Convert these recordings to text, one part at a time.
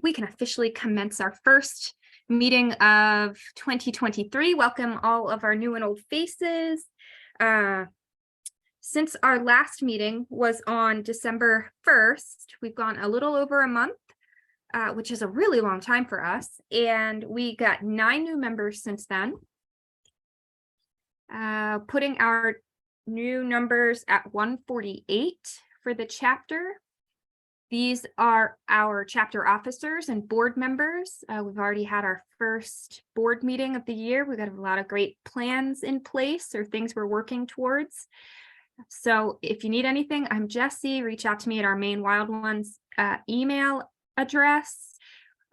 we can officially commence our first meeting of 2023. Welcome all of our new and old faces. Since our last meeting was on December 1st, we've gone a little over a month, which is a really long time for us. And we got 9 new members since then. Putting our new numbers at 148 for the chapter. These are our chapter officers and board members. We've already had our first board meeting of the year. We've got a lot of great plans in place or things we're working towards. So if you need anything, I'm Jessie. Reach out to me at our main Wild Ones email address.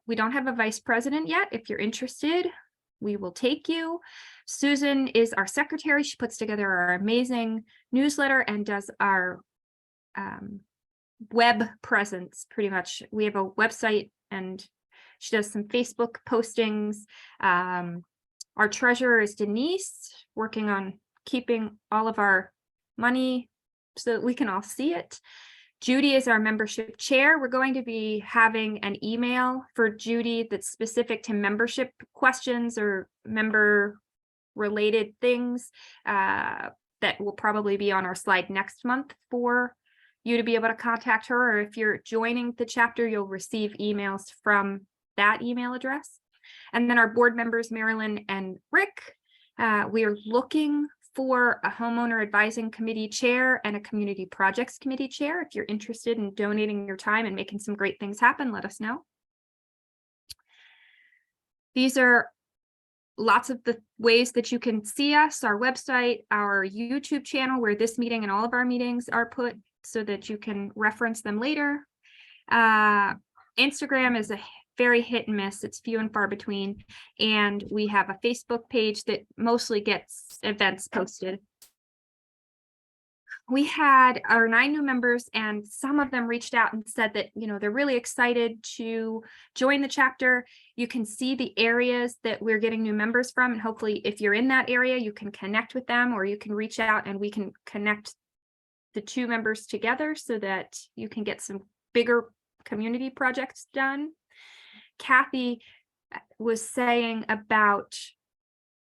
We don't have a vice president yet. If you're interested, we will take you. Susan is our secretary. She puts together our amazing newsletter and does our web presence pretty much. We have a website and she does some Facebook postings. Our treasurer is Denise, working on keeping all of our money so that we can all see it. Judy is our membership chair. We're going to be having an email for Judy that's specific to membership questions or member related things that will probably be on our slide next month for you to be able to contact her, or if you're joining the chapter, you'll receive emails from that email address. And then our board members, Marilyn and Rick, we are looking for a homeowner advising committee chair and a community projects committee chair. If you're interested in donating your time and making some great things happen, let us know. These are lots of the ways that you can see us, our website, our YouTube channel, where this meeting and all of our meetings are put so that you can reference them later. Instagram is a very hit and miss. It's few and far between. And we have a Facebook page that mostly gets events posted. We had our 9 new members, and some of them reached out and said that, you know, they're really excited to join the chapter. You can see the areas that we're getting new members from, and hopefully if you're in that area, you can connect with them, or you can reach out and we can connect the 2 members together so that you can get some bigger community projects done. Kathy was saying about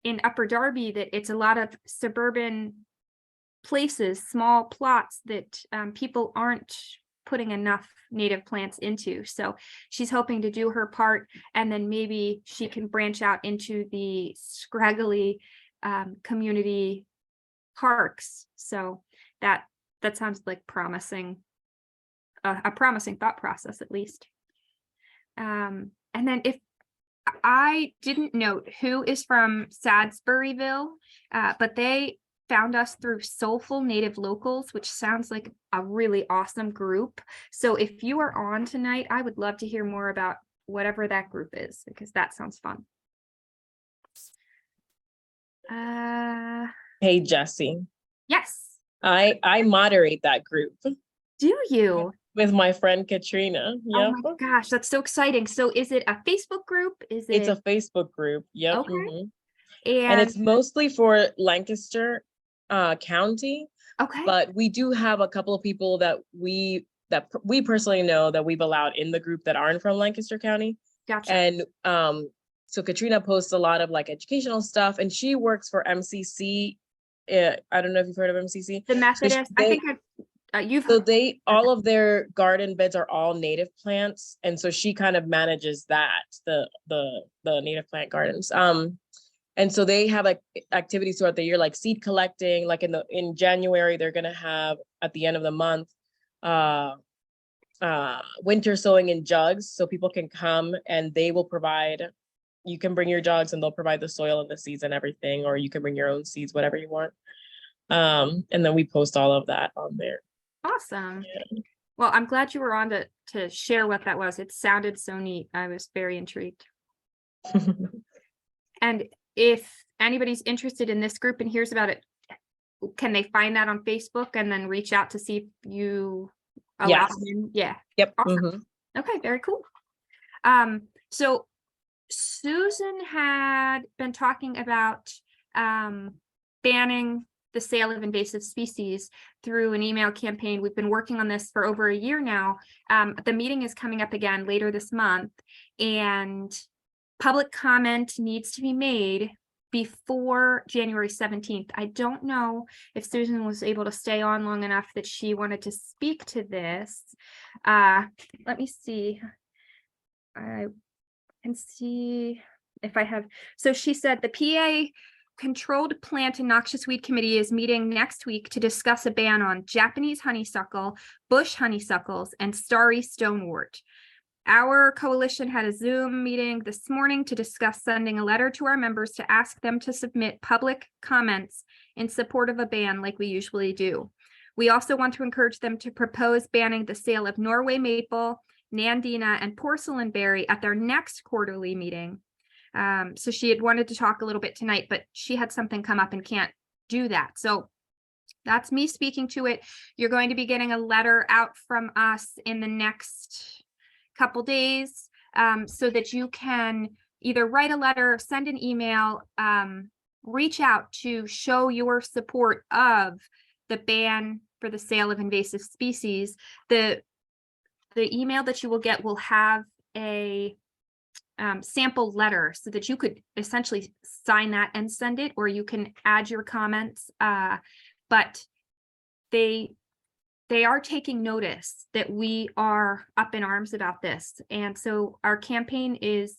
in Upper Darby that it's a lot of suburban places, small plots that people aren't putting enough native plants into. So she's hoping to do her part, and then maybe she can branch out into the scraggly community parks. So that sounds like promising, a promising thought process at least. And then if I didn't note who is from Sadsburyville, but they found us through Soulful Native Locals, which sounds like a really awesome group. So if you are on tonight, I would love to hear more about whatever that group is, because that sounds fun. Hey, Jessie. Yes. I moderate that group. Do you? With my friend Katrina. Yep. Oh my gosh, that's so exciting. So is it a Facebook group? It's a Facebook group. Yep. Okay. Mm-hmm. And it's mostly for Lancaster County. Okay. But we do have a couple of people that we personally know that we've allowed in the group that aren't from Lancaster County. Gotcha. And so Katrina posts a lot of like educational stuff, and she works for MCC. I don't know if you've heard of MCC. The Methodist. So I think all of their garden beds are all native plants, and so she kind of manages that, the native plant gardens. And so they have like activities throughout the year, like seed collecting. Like in January, they're gonna have at the end of the month, winter sowing in jugs, so people can come and they will provide. You can bring your jugs and they'll provide the soil and the seeds and everything, or you can bring your own seeds, whatever you want. And then we post all of that on there. Awesome. Yeah. Well, I'm glad you were on to share what that was. It sounded so neat. I was very intrigued. And if anybody's interested in this group and hears about it, can they find that on Facebook and then reach out to see if you allow them in? Yeah. Yep. Awesome. Mm-hmm. Okay, very cool. So Susan had been talking about banning the sale of invasive species through an email campaign. We've been working on this for over a year now. The meeting is coming up again later this month, and public comment needs to be made before January 17th. I don't know if Susan was able to stay on long enough that she wanted to speak to this. Let me see. I can see if I have. So she said the PA Controlled Plant and Noxious Weed Committee is meeting next week to discuss a ban on Japanese honeysuckle, bush honeysuckles, and starry stonewort. Our coalition had a Zoom meeting this morning to discuss sending a letter to our members to ask them to submit public comments in support of a ban like we usually do. We also want to encourage them to propose banning the sale of Norway maple, Nandina, and porcelain berry at their next quarterly meeting. So she had wanted to talk a little bit tonight, but she had something come up and can't do that. So that's me speaking to it. You're going to be getting a letter out from us in the next couple days, so that you can either write a letter, send an email, reach out to show your support of the ban for the sale of invasive species. The email that you will get will have a sample letter so that you could essentially sign that and send it, or you can add your comments. But they are taking notice that we are up in arms about this. And so our campaign is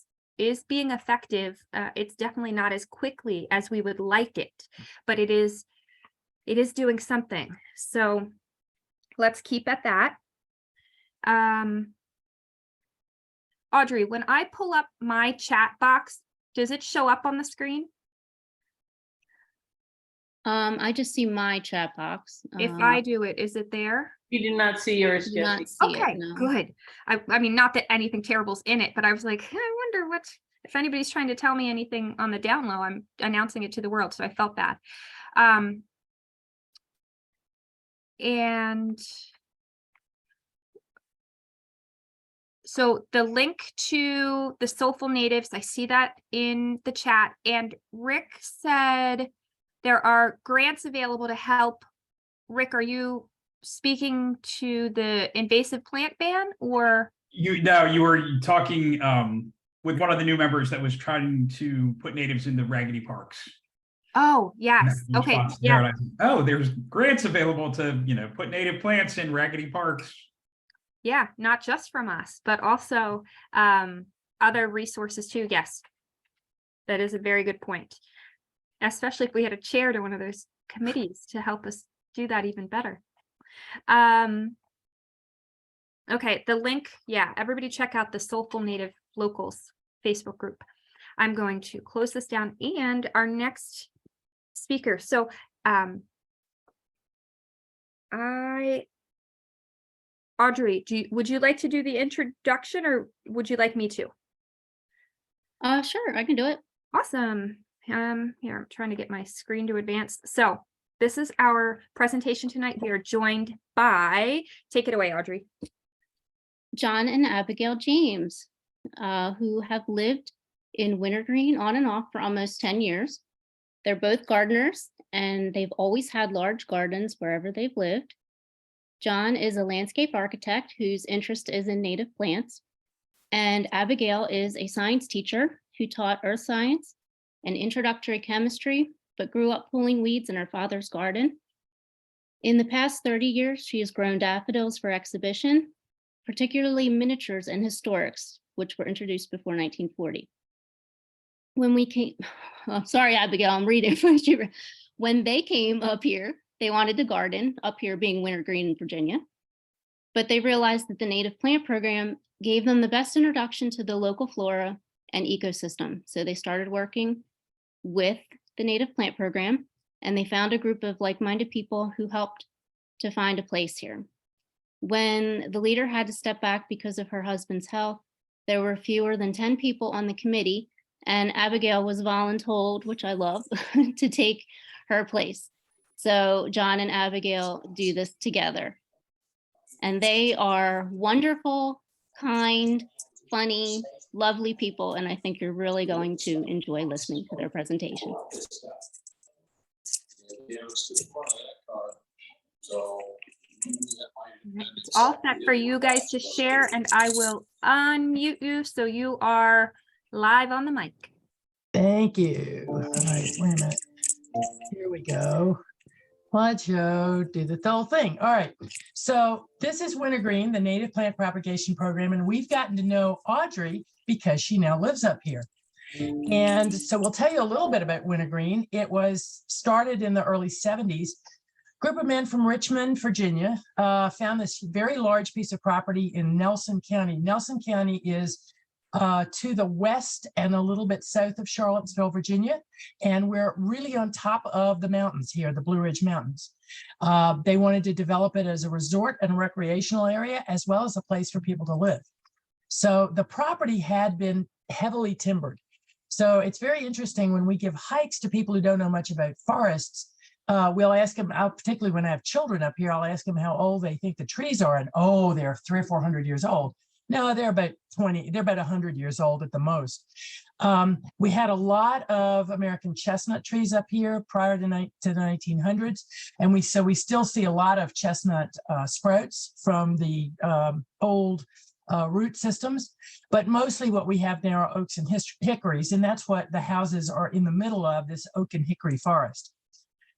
being effective. It's definitely not as quickly as we would like it, but it is doing something. So let's keep at that. Audrey, when I pull up my chat box, does it show up on the screen? I just see my chat box. If I do it, is it there? You do not see yours, Do Jesse. not see Okay, it, no. good. I mean, not that anything terrible's in it, but I was like, I wonder what, if anybody's trying to tell me anything on the down low, I'm announcing it to the world. So I felt that. And so the link to the Soulful Natives, I see that in the chat. And Rick said there are grants available to help. Rick, are you speaking to the invasive plant ban, or? You were talking with one of the new members that was trying to put natives in the raggedy parks. Oh, yes. Okay. Yeah. Oh, there's grants available to, put native plants in raggedy parks. Yeah, not just from us, but also other resources too. Yes, that is a very good point, especially if we had a chair to one of those committees to help us do that even better. Okay, the link, yeah, everybody check out the Soulful Native Locals Facebook group. I'm going to close this down, and our next speaker. So Audrey, would you like to do the introduction, or would you like me to? Sure, I can do it. Awesome. Here, I'm trying to get my screen to advance. So this is our presentation tonight. We are joined by, take it away, Audrey. John and Abigail James, who have lived in Wintergreen on and off for almost 10 years. They're both gardeners, and they've always had large gardens wherever they've lived. John is a landscape architect whose interest is in native plants, and Abigail is a science teacher who taught earth science and introductory chemistry, but grew up pulling weeds in her father's garden. In the past 30 years, she has grown daffodils for exhibition, particularly miniatures and historics, which were introduced before 1940. When we came, oh, sorry, Abigail, I'm reading first. When they came up here, they wanted to garden, up here being Wintergreen in Virginia, but they realized that the native plant program gave them the best introduction to the local flora and ecosystem. So they started working with the native plant program, and they found a group of like-minded people who helped to find a place here. When the leader had to step back because of her husband's health, there were fewer than 10 people on the committee, and Abigail was voluntold, which I love, to take her place. So John and Abigail do this together. And they are wonderful, kind, funny, lovely people. And I think you're really going to enjoy listening to their presentation. It's all set for you guys to share, and I will unmute you so you are live on the mic. Thank you. All right, wait a minute. Here we go. Slideshow, do the whole thing. All right. So this is Wintergreen, the native plant propagation program, and we've gotten to know Audrey because she now lives up here. And so we'll tell you a little bit about Wintergreen. It was started in the early 70s. Group of men from Richmond, Virginia, found this very large piece of property in Nelson County. Nelson County is to the west and a little bit south of Charlottesville, Virginia. And we're really on top of the mountains here, the Blue Ridge Mountains. They wanted to develop it as a resort and recreational area, as well as a place for people to live. So the property had been heavily timbered. So it's very interesting when we give hikes to people who don't know much about forests. We'll ask them, particularly when I have children up here, I'll ask them how old they think the trees are. And oh, they're 300 or 400 years old. No, they're about 100 years old at the most. We had a lot of American chestnut trees up here prior to the 1900s. And we still see a lot of chestnut sprouts from the old root systems, but mostly what we have there are oaks and hickories. And that's what the houses are in the middle of, this oak and hickory forest.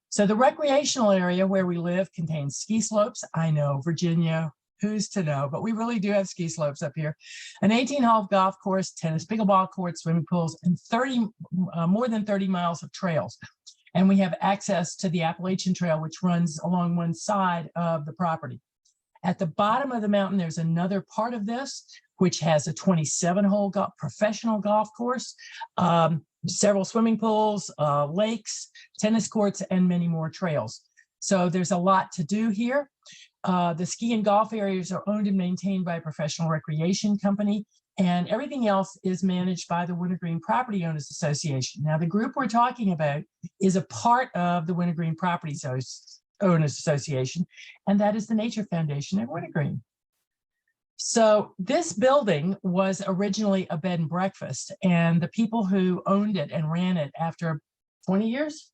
So the recreational area where we live contains ski slopes. I know, Virginia, who's to know, but we really do have ski slopes up here. An 18-hole golf course, tennis, pickleball courts, swimming pools, and more than 30 miles of trails. And we have access to the Appalachian Trail, which runs along one side of the property. At the bottom of the mountain, there's another part of this, which has a 27-hole professional golf course, several swimming pools, lakes, tennis courts, and many more trails. So there's a lot to do here. The ski and golf areas are owned and maintained by a professional recreation company, and everything else is managed by the Wintergreen Property Owners Association. Now, the group we're talking about is a part of the Wintergreen Property Owners Association, and that is the Nature Foundation at Wintergreen. So this building was originally a bed and breakfast, and the people who owned it and ran it after 20 years,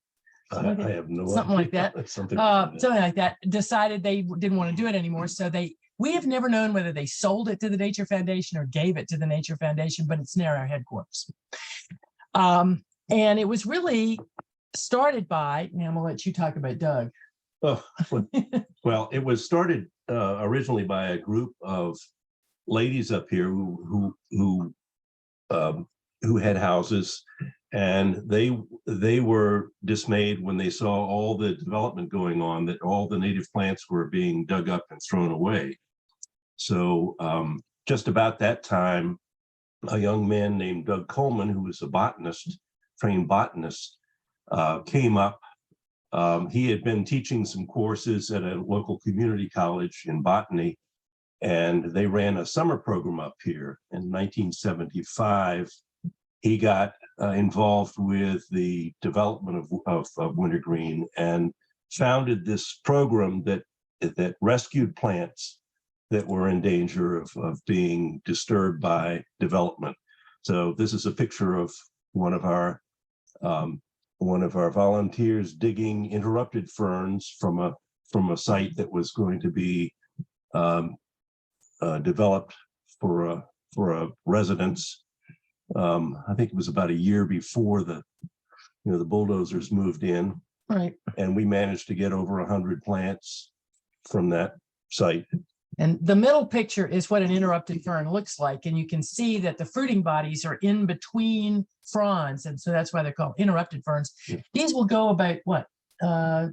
I have no something like idea. that, Something like that, decided they didn't want to do it anymore. So we have never known whether they sold it to the Nature Foundation or gave it to the Nature Foundation, but it's now our headquarters. And it was really started by, now I'm gonna let you talk about Doug. Oh, well, it was started originally by a group of ladies up here who had houses, and they were dismayed when they saw all the development going on, that all the native plants were being dug up and thrown away. So just about that time, a young man named Doug Coleman, who was a botanist, trained botanist, came up. He had been teaching some courses at a local community college in botany, and they ran a summer program up here. In 1975, he got involved with the development of Wintergreen and founded this program that rescued plants that were in danger of being disturbed by development. So this is a picture of one of our volunteers digging interrupted ferns from a site that was going to be developed for a residence. I think it was about a year before the bulldozers moved in, Right. and we managed to get over 100 plants from that site. And the middle picture is what an interrupted fern looks like. And you can see that the fruiting bodies are in between fronds. And so that's why they're called interrupted ferns. Yeah. These will go about what, 4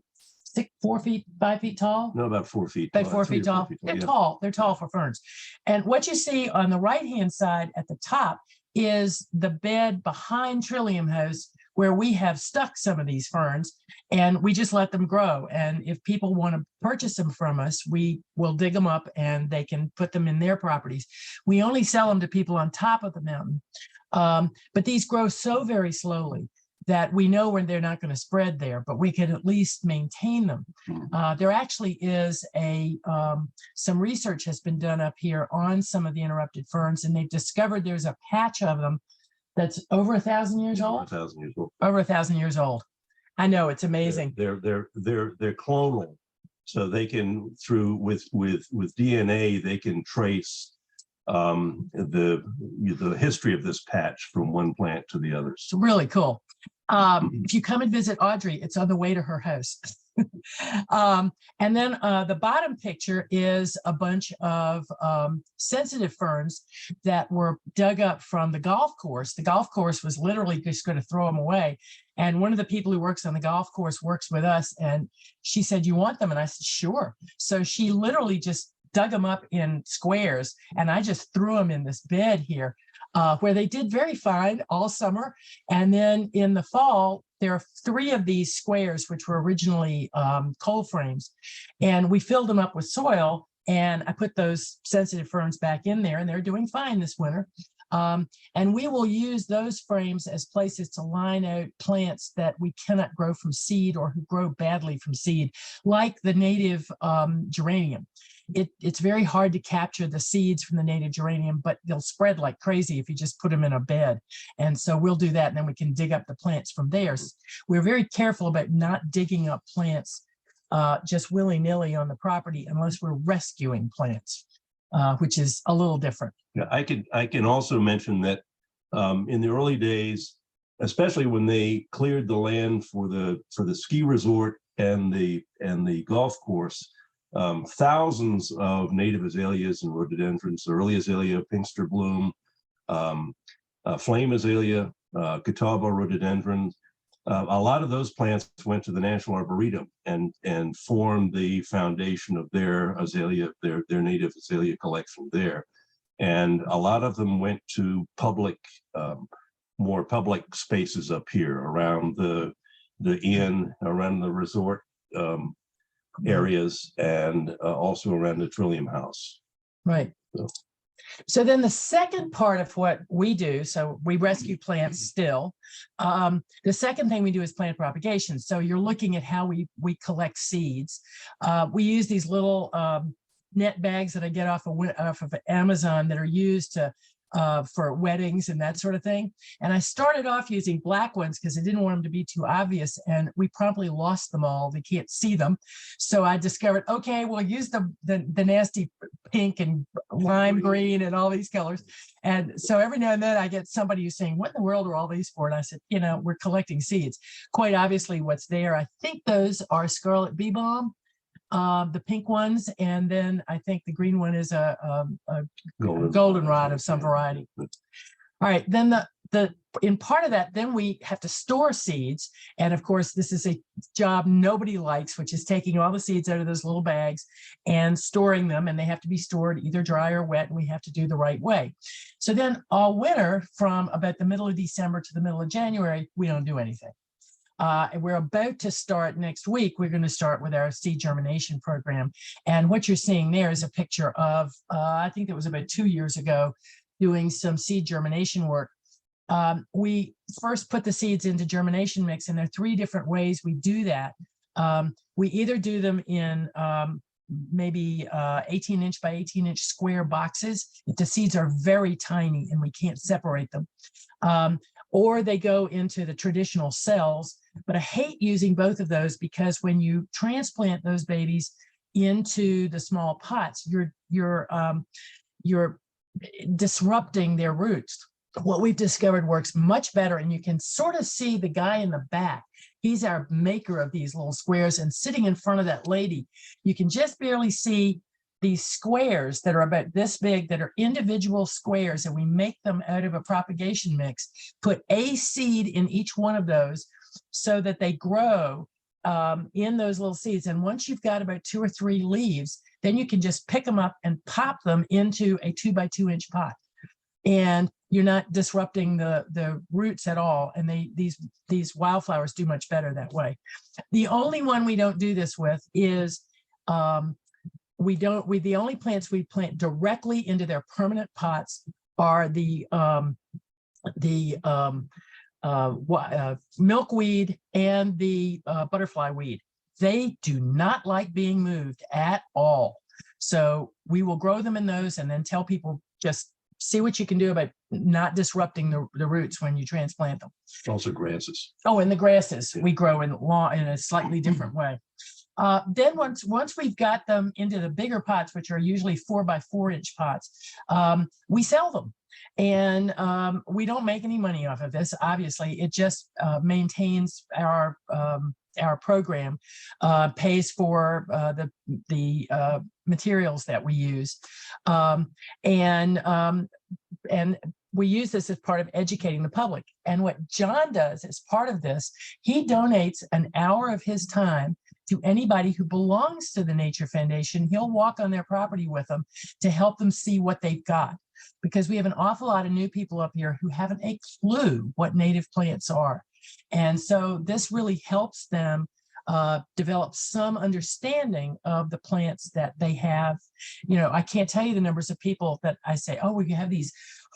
feet, 5 feet tall? No, about 4 feet. About 4 feet tall. They're yeah. tall. They're tall for ferns. And what you see on the right-hand side at the top is the bed behind Trillium House, where we have stuck some of these ferns, and we just let them grow. And if people want to purchase them from us, we will dig them up and they can put them in their properties. We only sell them to people on top of the mountain. But these grow so very slowly that we know when they're not going to spread there, but we can at least maintain them. There actually is some research has been done up here on some of the interrupted ferns, and they've discovered there's a patch of them that's over 1,000 years old. 1,000 years old. Over 1,000 years old. I know, it's amazing. They're clonal, so they can with DNA they can trace the history of this patch from one plant to the others. It's really cool. If you come and visit Audrey, it's on the way to her house. And then the bottom picture is a bunch of sensitive ferns that were dug up from the golf course. The golf course was literally just going to throw them away. And one of the people who works on the golf course works with us. And she said, "You want them?" And I said, "Sure." So she literally just dug them up in squares. And I just threw them in this bed here where they did very fine all summer. And then in the fall, there are 3 of these squares, which were originally cold frames. And we filled them up with soil. And I put those sensitive ferns back in there, and they're doing fine this winter. And we will use those frames as places to line out plants that we cannot grow from seed or who grow badly from seed, like the native geranium. It's very hard to capture the seeds from the native geranium, but they'll spread like crazy if you just put them in a bed. And so we'll do that, and then we can dig up the plants from there. We're very careful about not digging up plants just willy-nilly on the property unless we're rescuing plants, which is a little different. Yeah, I can also mention that in the early days, especially when they cleared the land for the ski resort and the golf course, thousands of native azaleas and rhododendrons, early azalea, pinkster bloom, flame azalea, catawba rhododendron. A lot of those plants went to the National Arboretum and formed the foundation of their azalea, their native azalea collection there. And a lot of them went to more public spaces up here around the inn, around the resort areas, and also around the Trillium House. Right. So then the second part of what we do, so we rescue plants still. The second thing we do is plant propagation. So you're looking at how we collect seeds. We use these little net bags that I get off of Amazon that are used for weddings and that sort of thing. And I started off using black ones because I didn't want them to be too obvious, and we promptly lost them all. They can't see them. So I discovered, okay, we'll use the nasty pink and lime green and all these colors. And so every now and then I get somebody who's saying, "What in the world are all these for?" And I said, we're collecting seeds. Quite obviously what's there, I think those are scarlet bee balm. The pink ones, and then I think the green one is a goldenrod of some variety. All right, then in part of that, then we have to store seeds, and of course this is a job nobody likes, which is taking all the seeds out of those little bags and storing them, and they have to be stored either dry or wet, and we have to do the right way. So then all winter, from about the middle of December to the middle of January, we don't do anything. And we're about to start next week. We're going to start with our seed germination program. And what you're seeing there is a picture of, I think it was about 2 years ago, doing some seed germination work. We first put the seeds into germination mix, and there are 3 different ways we do that. We either do them in maybe 18-inch by 18-inch square boxes if the seeds are very tiny and we can't separate them. Or they go into the traditional cells. But I hate using both of those because when you transplant those babies into the small pots, you're disrupting their roots. What we've discovered works much better, and you can sort of see the guy in the back. He's our maker of these little squares, and sitting in front of that lady, you can just barely see these squares that are about this big, that are individual squares, and we make them out of a propagation mix, put a seed in each one of those so that they grow in those little seeds. And once you've got about 2 or 3 leaves, then you can just pick them up and pop them into a 2 by 2 inch pot. And you're not disrupting the roots at all. And these wildflowers do much better that way. The only one we don't do this with is the only plants we plant directly into their permanent pots are the milkweed and the butterfly weed. They do not like being moved at all. So we will grow them in those and then tell people just see what you can do about not disrupting the roots when you transplant them. Also grasses. Oh, and the grasses we grow in a slightly different way. Then once we've got them into the bigger pots, which are usually 4 by 4 inch pots, we sell them. And we don't make any money off of this. Obviously, it just maintains our program, pays for the materials that we use, and we use this as part of educating the public. And what John does as part of this, he donates an hour of his time to anybody who belongs to the Nature Foundation. He'll walk on their property with them to help them see what they've got. Because we have an awful lot of new people up here who haven't a clue what native plants are. And so this really helps them develop some understanding of the plants that they have. You know, I can't tell you the numbers of people that I say, oh, we have these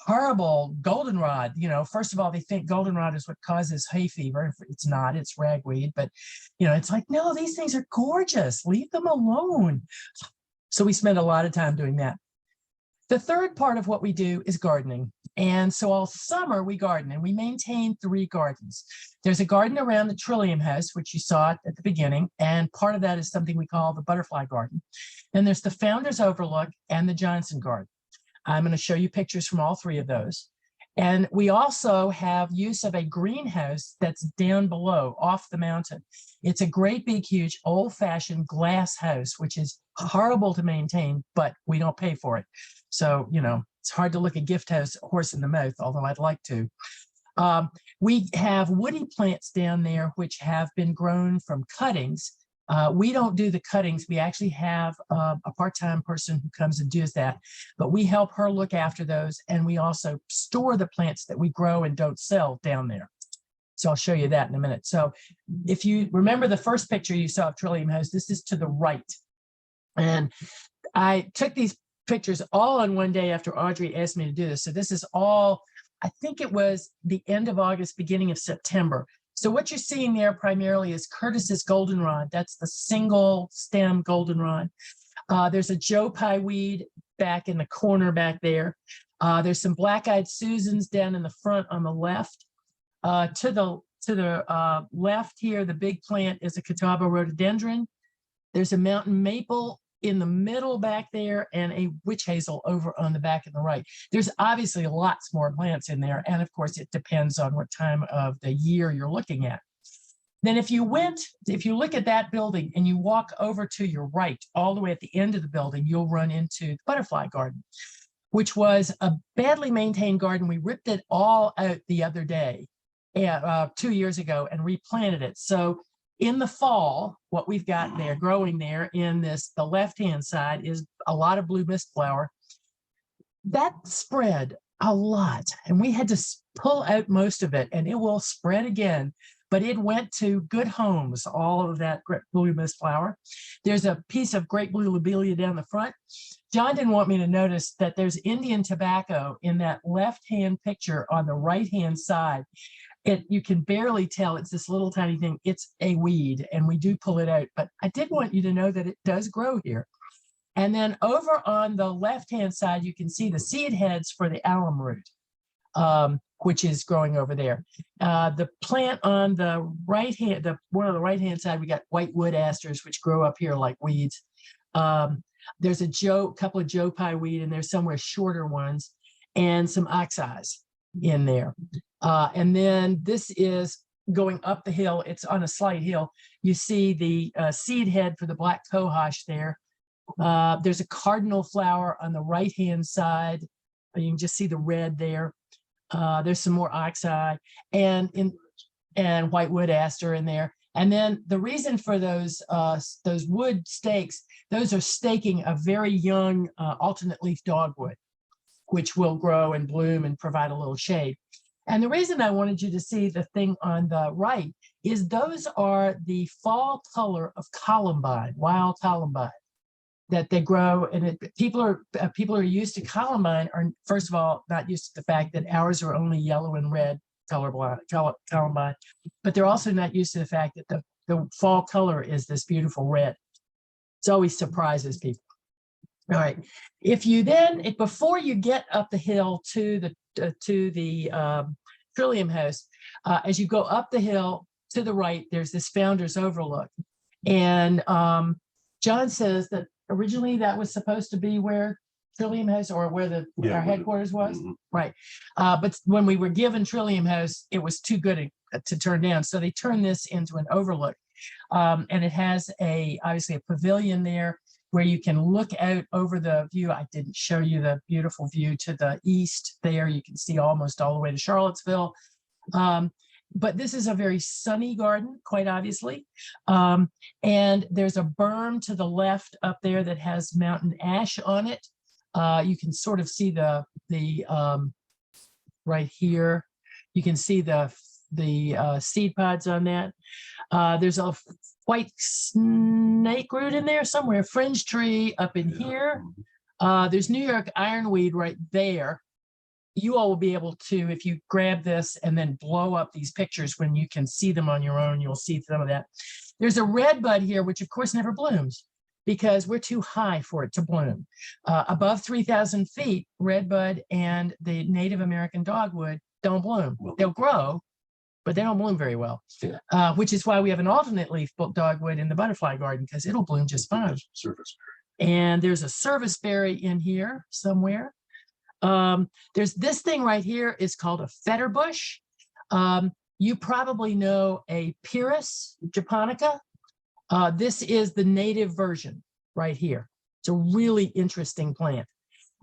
horrible goldenrod. You know, first of all, they think goldenrod is what causes hay fever. It's not, it's ragweed. But, you know, it's like, no, these things are gorgeous. Leave them alone. So we spend a lot of time doing that. The third part of what we do is gardening. And so all summer we garden, and we maintain 3 gardens. There's a garden around the Trillium House, which you saw at the beginning. And part of that is something we call the Butterfly Garden. Then there's the Founders Overlook and the Johnson Garden. I'm going to show you pictures from all 3 of those. And we also have use of a greenhouse that's down below off the mountain. It's a great big, huge, old-fashioned glass house, which is horrible to maintain, but we don't pay for it. So, you know, it's hard to look a gift horse in the mouth, although I'd like to. We have woody plants down there, which have been grown from cuttings. We don't do the cuttings. We actually have a part-time person who comes and does that, but we help her look after those. And we also store the plants that we grow and don't sell down there. So I'll show you that in a minute. So if you remember the first picture you saw of Trillium House, this is to the right. And I took these pictures all on one day after Audrey asked me to do this. So this is all, I think it was the end of August, beginning of September. So what you're seeing there primarily is Curtis's goldenrod. That's the single stem goldenrod. There's a Joe Pye weed back in the corner back there. There's some black-eyed Susans down in the front on the left. To the left here, the big plant is a Catawba rhododendron. There's a mountain maple in the middle back there and a witch hazel over on the back and the right. There's obviously lots more plants in there. And of course, it depends on what time of the year you're looking at. Then if you look at that building and you walk over to your right, all the way at the end of the building, you'll run into the Butterfly Garden, which was a badly maintained garden. We ripped it all out the other day, 2 years ago, and replanted it. So in the fall, what we've got there growing there in the left-hand side is a lot of blue mist flower. That spread a lot, and we had to pull out most of it, and it will spread again, but it went to good homes, all of that blue mist flower. There's a piece of great blue lobelia down the front. John didn't want me to notice that there's Indian tobacco in that left-hand picture on the right-hand side. You can barely tell it's this little tiny thing. It's a weed, and we do pull it out, but I did want you to know that it does grow here. And then over on the left-hand side, you can see the seed heads for the alum root, which is growing over there. The plant on the right-hand, one on the right-hand side, we got white wood asters, which grow up here like weeds. There's a couple of Joe Pye weed, and there's somewhere shorter ones, and some oxeyes in there. And then this is going up the hill. It's on a slight hill. You see the seed head for the black cohosh there. There's a cardinal flower on the right-hand side. You can just see the red there. There's some more oxeye and whitewood aster in there. And then the reason for those wood stakes, those are staking a very young alternate leaf dogwood, which will grow and bloom and provide a little shade. And the reason I wanted you to see the thing on the right is those are the fall color of columbine, wild columbine, that they grow. And people are used to columbine are, first of all, not used to the fact that ours are only yellow and red columbine, but they're also not used to the fact that the fall color is this beautiful red. It always surprises people. All right. If you then, before you get up the hill to the Trillium House, as you go up the hill to the right, there's this Founder's Overlook. And John says that originally that was supposed to be where Trillium House, or where our headquarters was. Mhm. Right. But when we were given Trillium House, it was too good to turn down. So they turned this into an overlook. And it has obviously a pavilion there where you can look out over the view. I didn't show you the beautiful view to the east there. You can see almost all the way to Charlottesville. But this is a very sunny garden, quite obviously. And there's a berm to the left up there that has mountain ash on it. You can sort of see the right here. You can see the seed pods on that. There's a white snake root in there somewhere, fringe tree up in here. There's New York ironweed right there. You all will be able to, if you grab this and then blow up these pictures when you can see them on your own, you'll see some of that. There's a red bud here, which of course never blooms because we're too high for it to bloom. Above 3,000 feet, red bud and the Native American dogwood don't bloom. They'll grow, but they don't bloom very well, which is why we have an alternate leaf dogwood in the butterfly garden, because it'll bloom just fine. And there's a serviceberry in here somewhere. There's this thing right here is called a fetter bush. You probably know a Pyrrhus japonica. This is the native version right here. It's a really interesting plant.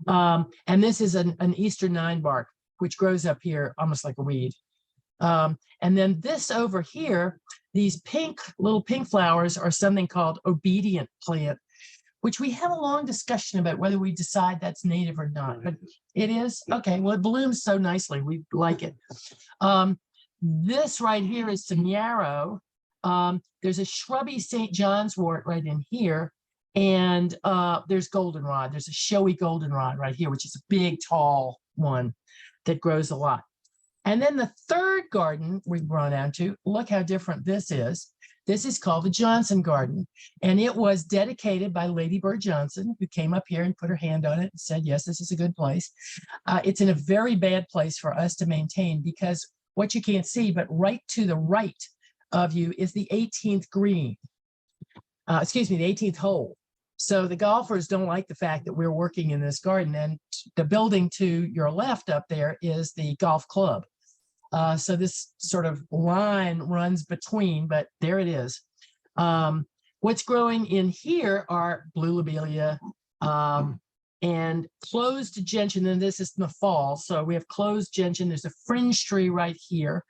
And this is an Eastern nine bark, which grows up here almost like a weed. And then this over here, these little pink flowers are something called obedient plant, which we have a long discussion about whether we decide that's native or not, but it is. Okay, well, it blooms so nicely. We like it. This right here is some yarrow. There's a shrubby St. John's wort right in here. And there's goldenrod. There's a showy goldenrod right here, which is a big, tall one that grows a lot. And then the third garden we've run out to, look how different this is. This is called the Johnson Garden, and it was dedicated by Lady Bird Johnson, who came up here and put her hand on it and said, yes, this is a good place. It's in a very bad place for us to maintain because what you can't see, but right to the right of you is the 18th green, the 18th hole. So the golfers don't like the fact that we're working in this garden, and the building to your left up there is the golf club. So this sort of line runs between, but there it is. What's growing in here are blue lobelia and closed gentian, and this is in the fall. So we have closed gentian. There's a fringe tree right here.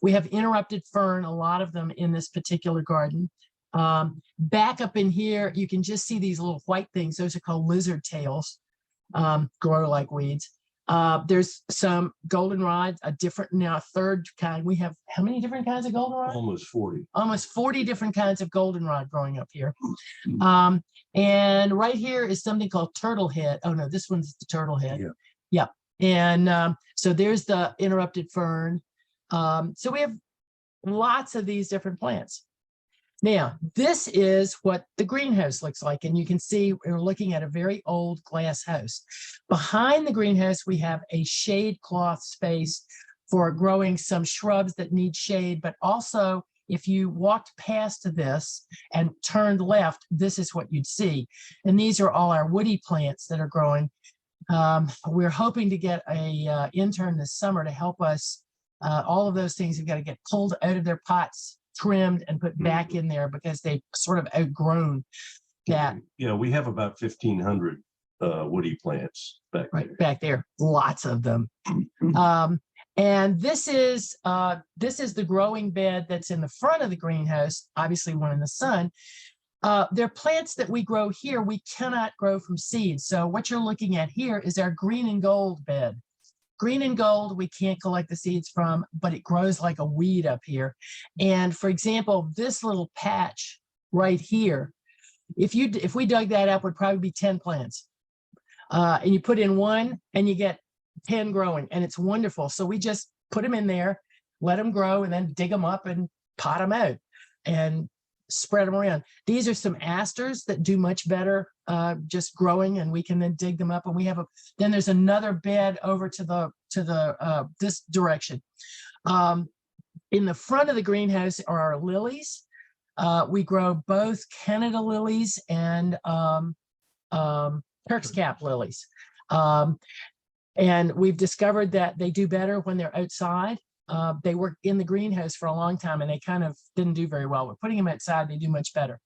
We have interrupted fern, a lot of them in this particular garden. Back up in here, you can just see these little white things. Those are called lizard tails, grow like weeds. There's some goldenrod, a third kind. We have how many different kinds of goldenrod? Almost 40. Almost 40 different kinds of goldenrod growing up here. And right here is something called turtle head. Oh no, this one's the turtle head. Yeah. And so there's the interrupted fern. So we have lots of these different plants. Now, this is what the greenhouse looks like, and you can see we're looking at a very old glass house. Behind the greenhouse, we have a shade cloth space for growing some shrubs that need shade, but also if you walked past this and turned left, this is what you'd see. And these are all our woody plants that are growing. We're hoping to get a intern this summer to help us. All of those things have got to get pulled out of their pots, trimmed and put back in there because they've sort of outgrown that. Yeah, we have about 1,500 woody plants back there. Back there, lots of them. And this is the growing bed that's in the front of the greenhouse, obviously one in the sun. They're plants that we grow here, we cannot grow from seeds. So what you're looking at here is our green and gold bed. Green and gold, we can't collect the seeds from, but it grows like a weed up here. And for example, this little patch right here, if we dug that up, would probably be 10 plants. And you put in one and you get 10 growing, and it's wonderful. So we just put them in there, let them grow, and then dig them up and pot them out. And spread them around. These are some asters that do much better just growing, and we can then dig them up. And we have then there's another bed over to the this direction. In the front of the greenhouse are our lilies. We grow both Canada lilies and Turk's cap lilies. And we've discovered that they do better when they're outside. They were in the greenhouse for a long time and they kind of didn't do very well. We're putting them outside, they do much better.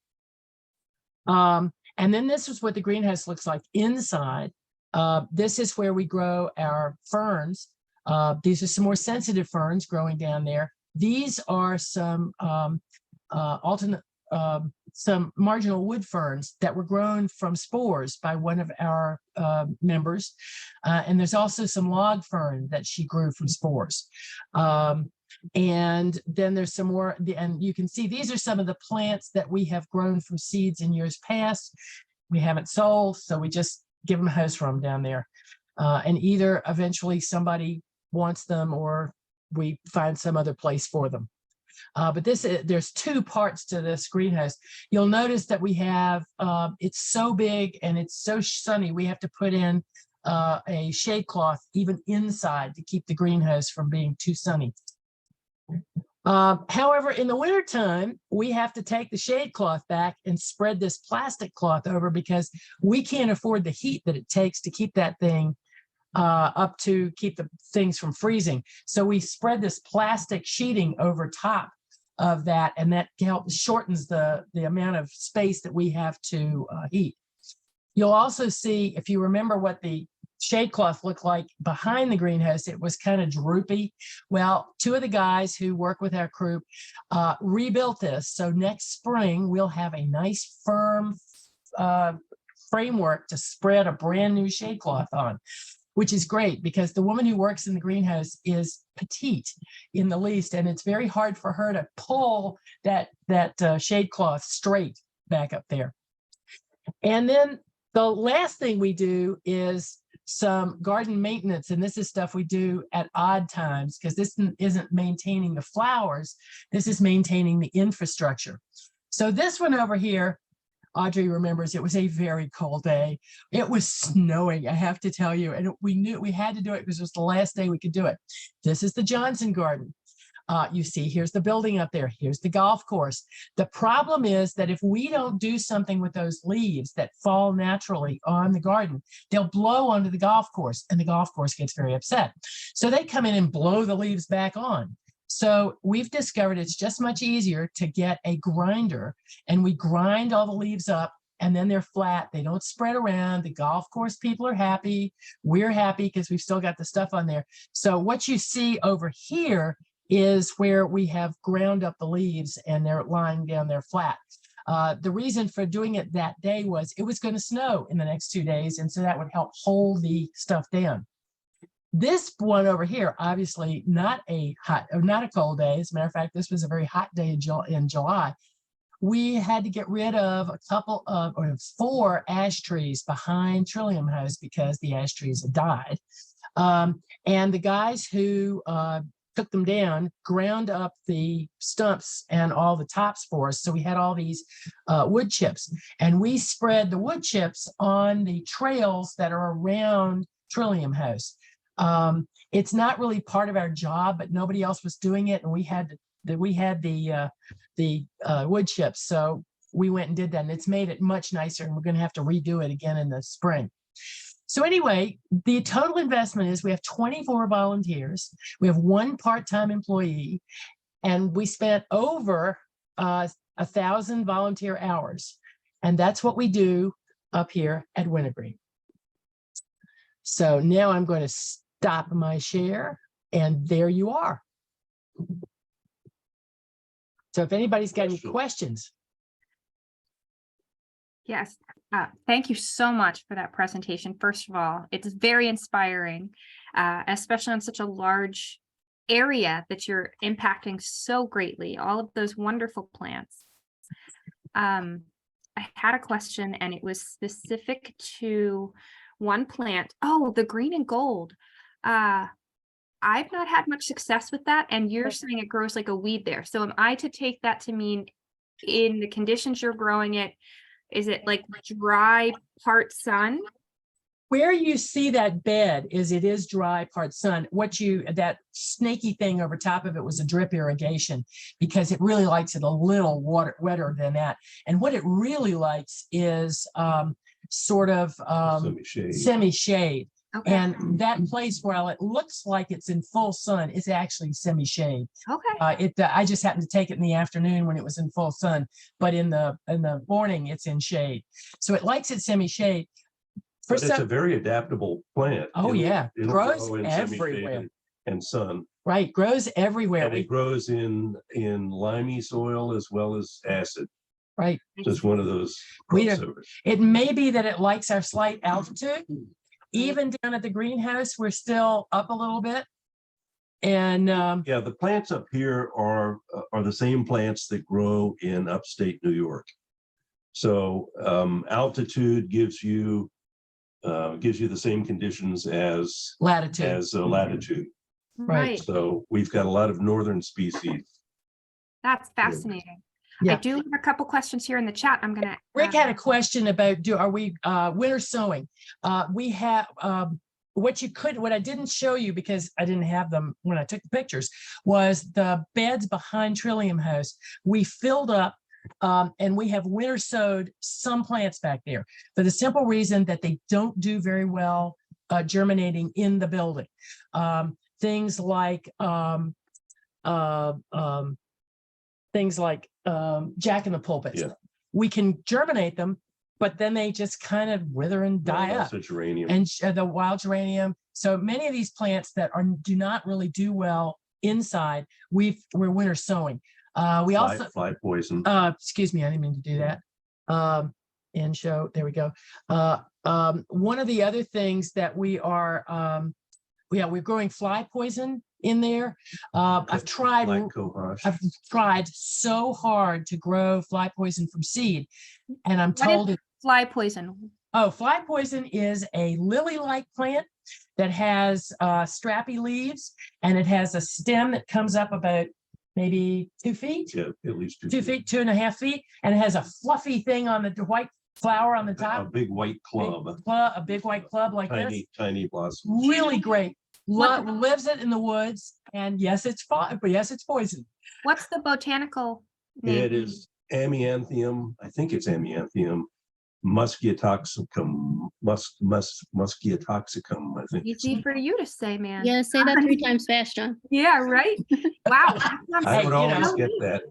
And then this is what the greenhouse looks like inside. This is where we grow our ferns. These are some more sensitive ferns growing down there. These are some some marginal wood ferns that were grown from spores by one of our members. And there's also some log fern that she grew from spores. And then there's some more, and you can see these are some of the plants that we have grown from seeds in years past. We haven't sold, so we just give them a house from down there. And either eventually somebody wants them or we find some other place for them. But there's two parts to this greenhouse. You'll notice that we have, it's so big and it's so sunny, we have to put in a shade cloth even inside to keep the greenhouse from being too sunny. However, in the wintertime, we have to take the shade cloth back and spread this plastic cloth over because we can't afford the heat that it takes to keep that thing up to keep the things from freezing. So we spread this plastic sheeting over top of that, and that shortens the amount of space that we have to heat. You'll also see, if you remember what the shade cloth looked like behind the greenhouse, it was kind of droopy. Well, two of the guys who work with our group rebuilt this. So next spring, we'll have a nice firm framework to spread a brand new shade cloth on, which is great because the woman who works in the greenhouse is petite in the least, and it's very hard for her to pull that shade cloth straight back up there. And then the last thing we do is some garden maintenance, and this is stuff we do at odd times because this isn't maintaining the flowers, this is maintaining the infrastructure. So this one over here, Audrey remembers, it was a very cold day. It was snowing, I have to tell you, and we knew we had to do it because it was the last day we could do it. This is the Johnson garden. You see, here's the building up there. Here's the golf course. The problem is that if we don't do something with those leaves that fall naturally on the garden, they'll blow onto the golf course and the golf course gets very upset. So they come in and blow the leaves back on. So we've discovered it's just much easier to get a grinder, and we grind all the leaves up and then they're flat. They don't spread around. The golf course people are happy. We're happy because we've still got the stuff on there. So what you see over here is where we have ground up the leaves and they're lying down there flat. The reason for doing it that day was it was going to snow in the next 2 days, and so that would help hold the stuff down. This one over here, obviously not a cold day. As a matter of fact, this was a very hot day in July. We had to get rid of a couple of, or 4 ash trees behind Trillium House because the ash trees had died. And the guys who took them down ground up the stumps and all the tops for us. So we had all these wood chips, and we spread the wood chips on the trails that are around Trillium House. It's not really part of our job, but nobody else was doing it, and we had the wood chips, so we went and did that, and it's made it much nicer, and we're going to have to redo it again in the spring. So anyway, the total investment is we have 24 volunteers, we have 1 part-time employee, and we spent over 1,000 volunteer hours, and that's what we do up here at Wintergreen. So now I'm going to stop my share, and there you are. So if anybody's got any questions. Yes, thank you so much for that presentation. First of all, it's very inspiring, especially on such a large area that you're impacting so greatly, all of those wonderful plants. I had a question, and it was specific to one plant. Oh, the green and gold. I've not had much success with that, and you're saying it grows like a weed there. So am I to take that to mean in the conditions you're growing it, is it like dry part sun? Where you see that bed is it is dry part sun. That snaky thing over top of it was a drip irrigation because it really likes it a little wetter than that. And what it really likes is sort of semi-shade. Okay. And that place, while it looks like it's in full sun, is actually semi-shade. Okay. I just happened to take it in the afternoon when it was in full sun, but in the morning it's in shade. So it likes it semi-shade. But it's a very adaptable plant. Oh, yeah. It'll Grows grow in everywhere. semi-shade and sun. Right, grows everywhere. And it grows in limey soil as well as acid. Right. So it's one of those crossovers. It may be that it likes our slight altitude. Even down at the greenhouse, we're still up a little bit. And yeah, the plants up here are the same plants that grow in upstate New York. So altitude gives you the same conditions as latitude. Right. So we've got a lot of northern species. That's fascinating. Yeah. I do have a couple questions here in the chat. I'm gonna. Rick had a question about are we winter sowing? We have what I didn't show you because I didn't have them when I took the pictures was the beds behind Trillium House. We filled up and we have winter sowed some plants back there for the simple reason that they don't do very well germinating in the building. Things like Jack in the Pulpits. Yeah. We can germinate them, but then they just kind of wither and die up. Geranium. And the wild geranium. So many of these plants that do not really do well inside, we're winter sowing. We also fly poison. Excuse me, I didn't mean to do that. And show, there we go. One of the other things that we're growing fly poison in there. I've tried so hard to grow fly poison from seed, and I'm told fly poison. Oh, fly poison is a lily-like plant that has strappy leaves, and it has a stem that comes up about maybe 2 feet. Yeah, at least 2 feet, 2.5 feet, and it has a fluffy thing on the white flower on the top. A big white club. A big white club like this. Tiny blossoms. Really great. Lives it in the woods, and yes, it's fine, but yes, it's poison. What's the botanical name? It is Amianthium. I think it's Amianthium musciotoxicum. Musciotoxicum. I think. Easy for you to say, man. Yeah, say that 3 times fast, John. Yeah, right. Wow. I would always get that.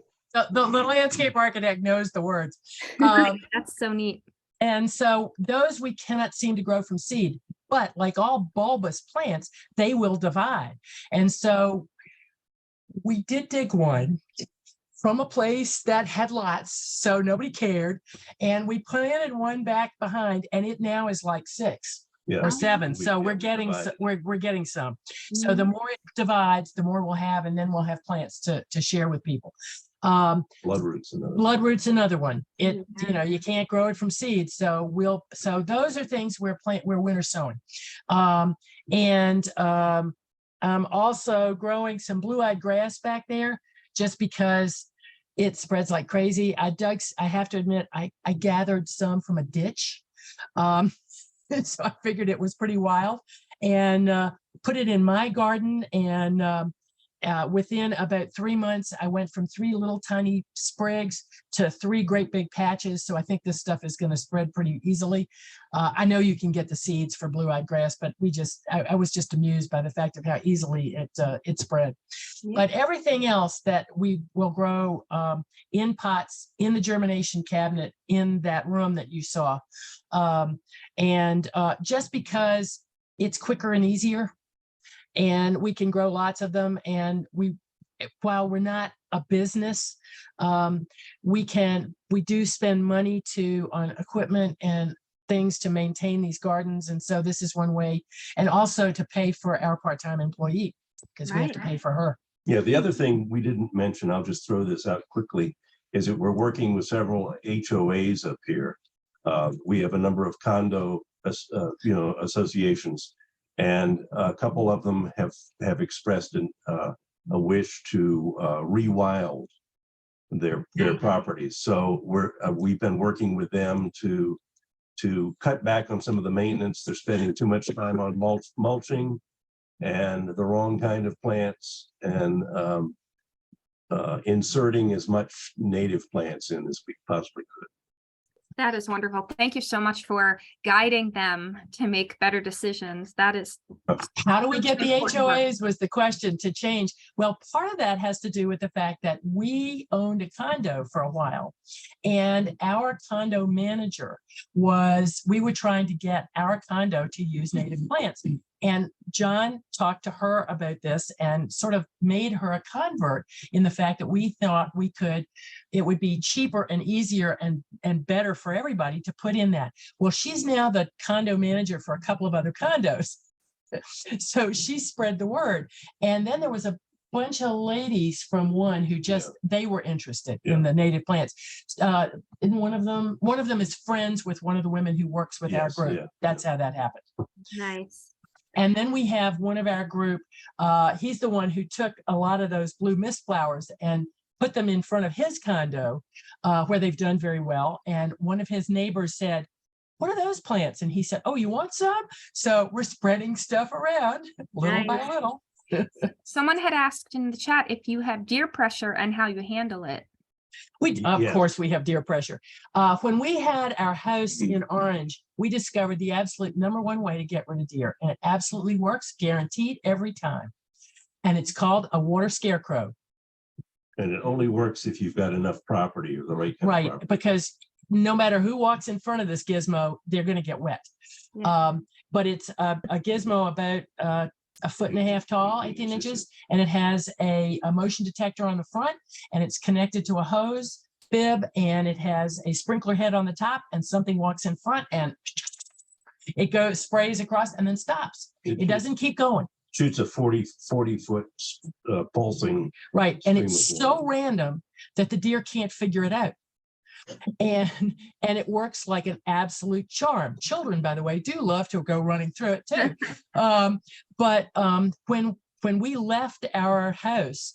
The landscape architect knows the words. That's so neat. And so those we cannot seem to grow from seed, but like all bulbous plants, they will divide. And so we did dig one from a place that had lots, so nobody cared. And we planted one back behind, and it now is like 6 or 7. So we're getting some. So the more it divides, the more we'll have, and then we'll have plants to share with people. Bloodroot's another one. You can't grow it from seeds, so those are things we're winter sowing. I'm also growing some blue-eyed grass back there just because it spreads like crazy. I have to admit, I gathered some from a ditch, so I figured it was pretty wild, and put it in my garden. And within about 3 months, I went from 3 little tiny sprigs to 3 great big patches. So I think this stuff is going to spread pretty easily. I know you can get the seeds for blue-eyed grass, but I was just amused by the fact of how easily it spread. Yeah. But everything else that we will grow in pots, in the germination cabinet, in that room that you saw. Just because it's quicker and easier, and we can grow lots of them. And while we're not a business, we do spend money on equipment and things to maintain these gardens. And so this is one way, and also to pay for our part-time employee, because we have to pay for her. Yeah, the other thing we didn't mention, I'll just throw this out quickly, is that we're working with several HOAs up here. We have a number of condo associations. And a couple of them have expressed a wish to rewild their Nice. properties. So we've been working with them to cut back on some of the maintenance. They're spending too much time on mulching and the wrong kind of plants, and inserting as much native plants in as we possibly could. That is wonderful. Thank you so much for guiding them to make better decisions. That is. How do we get the Important work. HOAs was the question to change. Well, part of that has to do with the fact that we owned a condo for a while, and our condo manager we were trying to get our condo to use native plants. And John talked to her about this and sort of made her a convert in the fact that we thought it would be cheaper and easier and better for everybody to put in that. Well, she's now the condo manager for a couple of other condos. So she spread the word. And then there was a bunch of ladies from one who they were interested in the native plants. And one of them is friends with one of the women who works with our group. That's how that happened. Nice. And then we have one of our group, he's the one who took a lot of those blue mist flowers and put them in front of his condo, where they've done very well. And one of his neighbors said, "What are those plants?" And he said, "Oh, you want some?" So we're spreading stuff around little by Nice. little. Someone had asked in the chat if you have deer pressure and how you handle it. Of Yes. course, we have deer pressure. When we had our house in Orange, we discovered the absolute #1 way to get rid of deer, and it absolutely works, guaranteed every time. And it's called a water scarecrow. And it only works if you've got enough property or the right kind of Right, property. because no matter who walks in front of this gizmo, they're going to get wet. Yeah. But it's a gizmo about 1.5 feet tall, 18 inches, and it has a motion detector on the front, and it's connected to a hose bib, and it has a sprinkler head on the top, and something walks in front and it sprays across and then stops. It doesn't keep going. Shoots a 40 foot pulsing. Right. And stream it's of so water. random that the deer can't figure it out. And it works like an absolute charm. Children, by the way, do love to go running through it too. But when we left our house,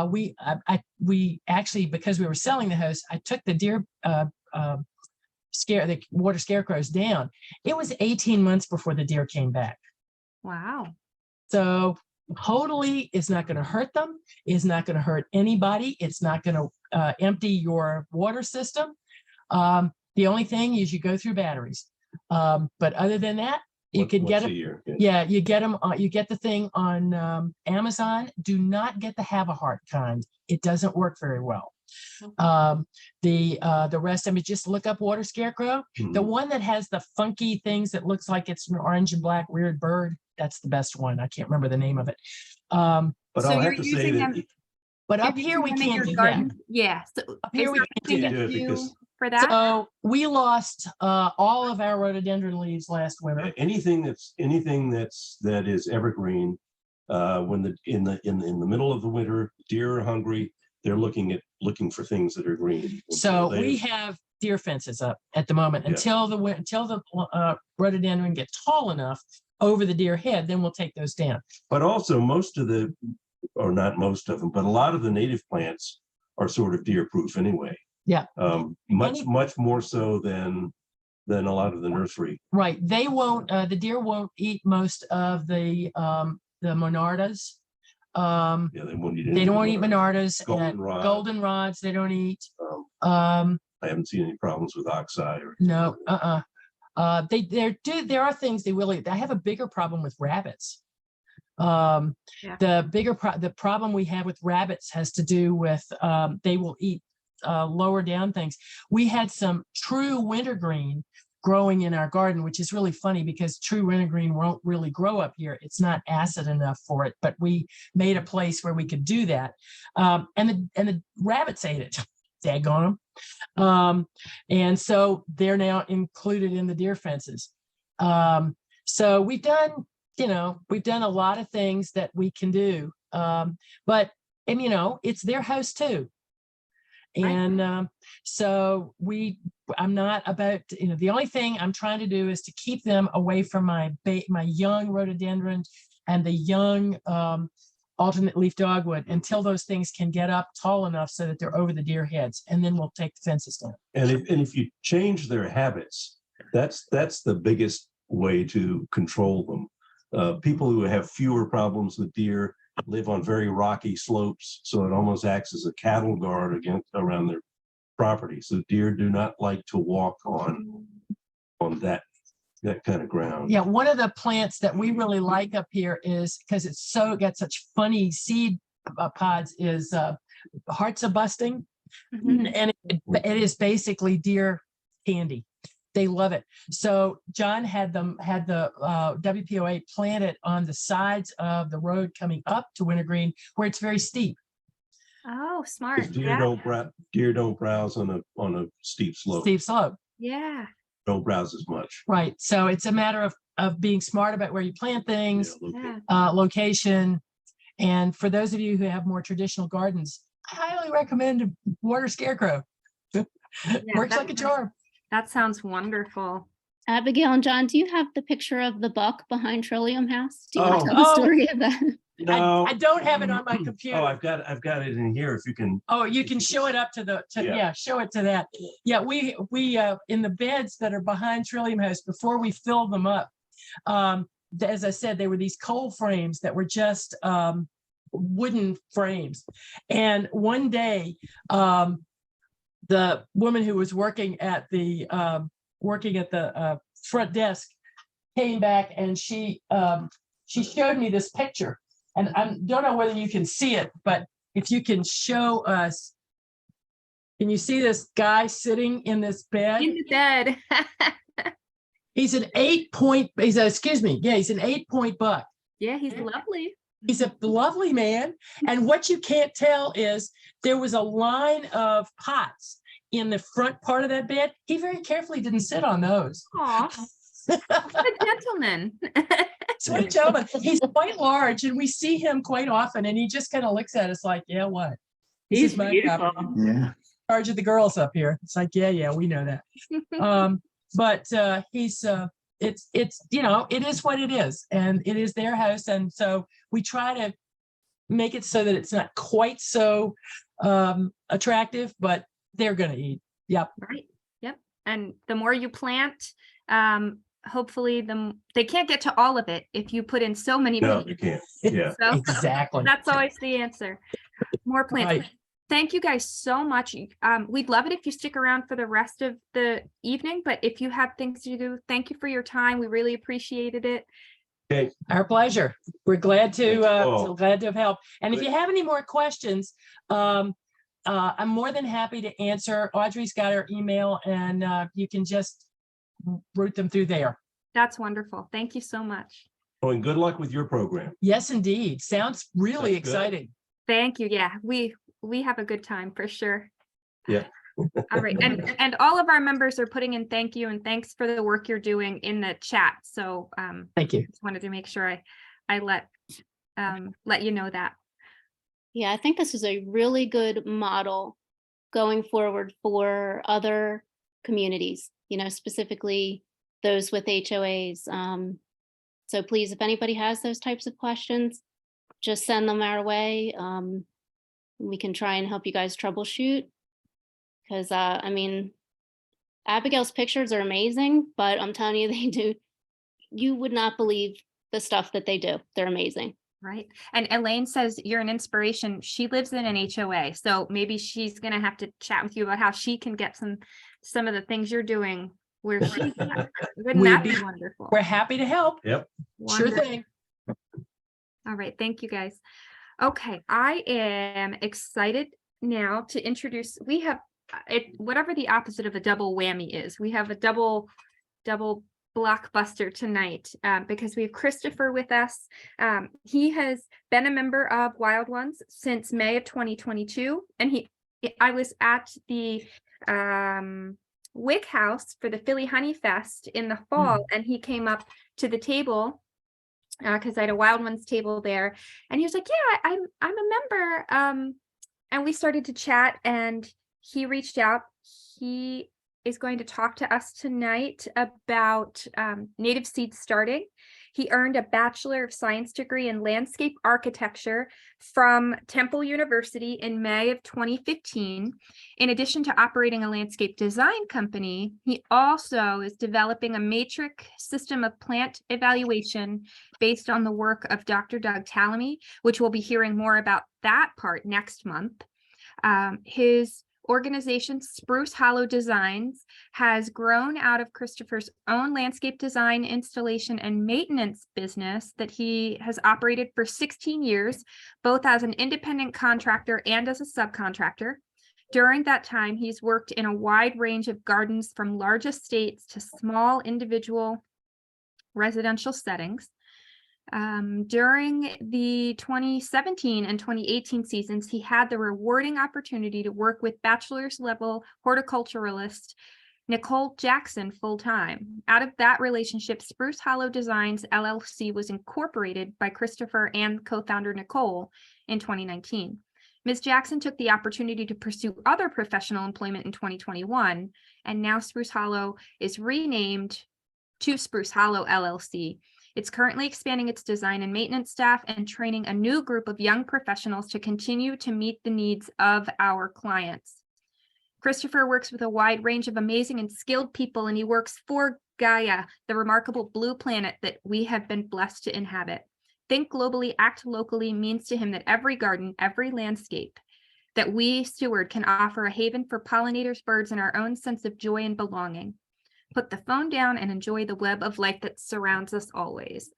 we actually, because we were selling the house, I took the deer the water scarecrows down. It was 18 months before the deer came back. Wow. So totally, it's not going to hurt them. It's not going to hurt anybody. It's not going to empty your water system. The only thing is you go through batteries. But other than that, you can get it. Yeah, you get them. You get the thing on Amazon. Do not get the have a heart kind. It doesn't work very well. The rest, I mean, just look up water scarecrow. The one that has the funky things that looks like it's an orange and black weird bird. That's the best one. I can't remember the name of it. But So I'll you're have to say using that them- But You're up here we using them in can't your do garden? that. Yeah. So Up here is we there can't anything do you that because- for that? So we lost all of our rhododendron leaves last winter. anything that is evergreen, when in the middle of the winter, deer are hungry. They're looking for things that are green. So They- we have deer fences up at the moment Yeah. until the rhododendron get tall enough over the deer head, then we'll take those down. But also not most of them, but a lot of the native plants are sort of deer proof anyway. Yeah. Much more so than a lot of the nursery. Right. They won't, the deer won't eat most of the monardas. Yeah, they won't eat. They don't want to eat monardas and Goldenrod. goldenrods. They don't eat. I haven't seen any problems with oxeye or. No, there are things they will eat. I have a bigger problem with rabbits. The problem we have with rabbits has to do with they will eat lower down things. We had some true wintergreen growing in our garden, which is really funny because true wintergreen won't really grow up here. It's not acid enough for it, but we made a place where we could do that. And the rabbits ate it. Daggone them. And so they're now included in the deer fences. So we've done a lot of things that we can do. But it's their house too. And so I'm not about, the only thing I'm trying to do is to keep them away from my young rhododendron and the young alternate leaf dogwood until those things can get up tall enough so that they're over the deer heads, and then we'll take the fences down. And if you change their habits, that's the biggest way to control them. People who have fewer problems with deer live on very rocky slopes, so it almost acts as a cattle guard around their property. So deer do not like to walk on that kind of ground. Yeah, one of the plants that we really like up here is, because it's got such funny seed pods, is hearts of busting. Mhm. And it is basically deer candy. They love it. So John had the WPOA planted on the sides of the road coming up to Wintergreen, where it's very steep. Oh, smart. Because deer Yeah. don't browse on a steep slope. Steep slope. Yeah. Don't browse as much. Right. So it's a matter of being smart about where you plant things, Yeah, Yeah. location. And for those of you who have more traditional gardens, I highly recommend a water scarecrow. Works like a charm. That sounds wonderful. Abigail and John, do you have the picture of the buck behind Trillium House? Do you want to Oh. tell the Oh. story of that? No. I don't have it on my computer. Oh, I've got it in here. If you can. Oh, you can show it up to Yeah. show it to that. Yeah, we in the beds that are behind Trillium House, before we filled them up, as I said, they were these coal frames that were just wooden frames. And one day, the woman who was working at the front desk came back, and she showed me this picture. And I don't know whether you can see it, but if you can show us, can you see this guy sitting in this bed? In the bed. He's an 8-point, he's an 8-point buck. Yeah, he's lovely. He's a lovely man. And what you can't tell is there was a line of pots in the front part of that bed. He very carefully didn't sit on those. Aw, a gentleman. Sweet gentleman. He's quite large, and we see him quite often, and he just kind of looks at us like, yeah, what? This He's is my beautiful. property. Yeah. Charge of the girls up here. It's like, yeah, we know that. But he's it's it is what it is, and it is their house, and so we try to make it so that it's not quite so attractive, but they're gonna eat. Yep. Right. Yep. And the more you plant, hopefully they can't get to all of it if you put in so many. No, you can't. Yeah. So Exactly. that's always the answer. More plants. Right. Thank you guys so much. We'd love it if you stick around for the rest of the evening, but if you have things to do, thank you for your time. We really appreciated it. Okay. Our pleasure. We're glad Thanks, to Paul. glad to have helped. And if you have any more questions, I'm more than happy to answer. Audrey's got her email, and you can just route them through there. That's wonderful. Thank you so much. Oh, and good luck with your program. Yes, indeed. Sounds really That's good. exciting. Thank you. Yeah, we have a good time for sure. Yeah. All right. And all of our members are putting in thank you and thanks for the work you're doing in the chat. So Thank you. just wanted to make sure I let you know that. Yeah, I think this is a really good model going forward for other communities, specifically those with HOAs. So please, if anybody has those types of questions, just send them our way. We can try and help you guys troubleshoot. Because, Abigail's pictures are amazing, but I'm telling you, you would not believe the stuff that they do. They're amazing. Right. And Elaine says you're an inspiration. She lives in an HOA. So maybe she's going to have to chat with you about how she can get some of the things you're doing where she's at. Wouldn't that be wonderful? We're happy to help. Yep. Sure Wonderful. thing. All right. Thank you guys. Okay. I am excited now to introduce, we have whatever the opposite of a double whammy is. We have a double blockbuster tonight because we have Christopher with us. He has been a member of Wild Ones since May of 2022, and I was at the Wick House for the Philly Honey Fest in the fall, and he came up to the table because I had a Wild Ones table there, and he was like, "Yeah, I'm a member," and we started to chat, and he reached out. He is going to talk to us tonight about native seed starting. He earned a Bachelor of Science degree in landscape architecture from Temple University in May of 2015. In addition to operating a landscape design company, he also is developing a matrix system of plant evaluation based on the work of Dr. Doug Tallamy, which we'll be hearing more about that part next month. His organization, Spruce Hollow Designs, has grown out of Christopher's own landscape design, installation, and maintenance business that he has operated for 16 years, both as an independent contractor and as a subcontractor. During that time, he's worked in a wide range of gardens from large estates to small individual residential settings. During the 2017 and 2018 seasons, he had the rewarding opportunity to work with bachelor's level horticulturalist Nicole Jackson full-time. Out of that relationship, Spruce Hollow Designs LLC was incorporated by Christopher and co-founder Nicole in 2019. Ms. Jackson took the opportunity to pursue other professional employment in 2021, and now Spruce Hollow is renamed to Spruce Hollow LLC. It's currently expanding its design and maintenance staff and training a new group of young professionals to continue to meet the needs of our clients. Christopher works with a wide range of amazing and skilled people, and he works for Gaia, the remarkable blue planet that we have been blessed to inhabit. Think globally, act locally means to him that every garden, every landscape that we steward can offer a haven for pollinators, birds, and our own sense of joy and belonging. Put the phone down and enjoy the web of life that surrounds us always.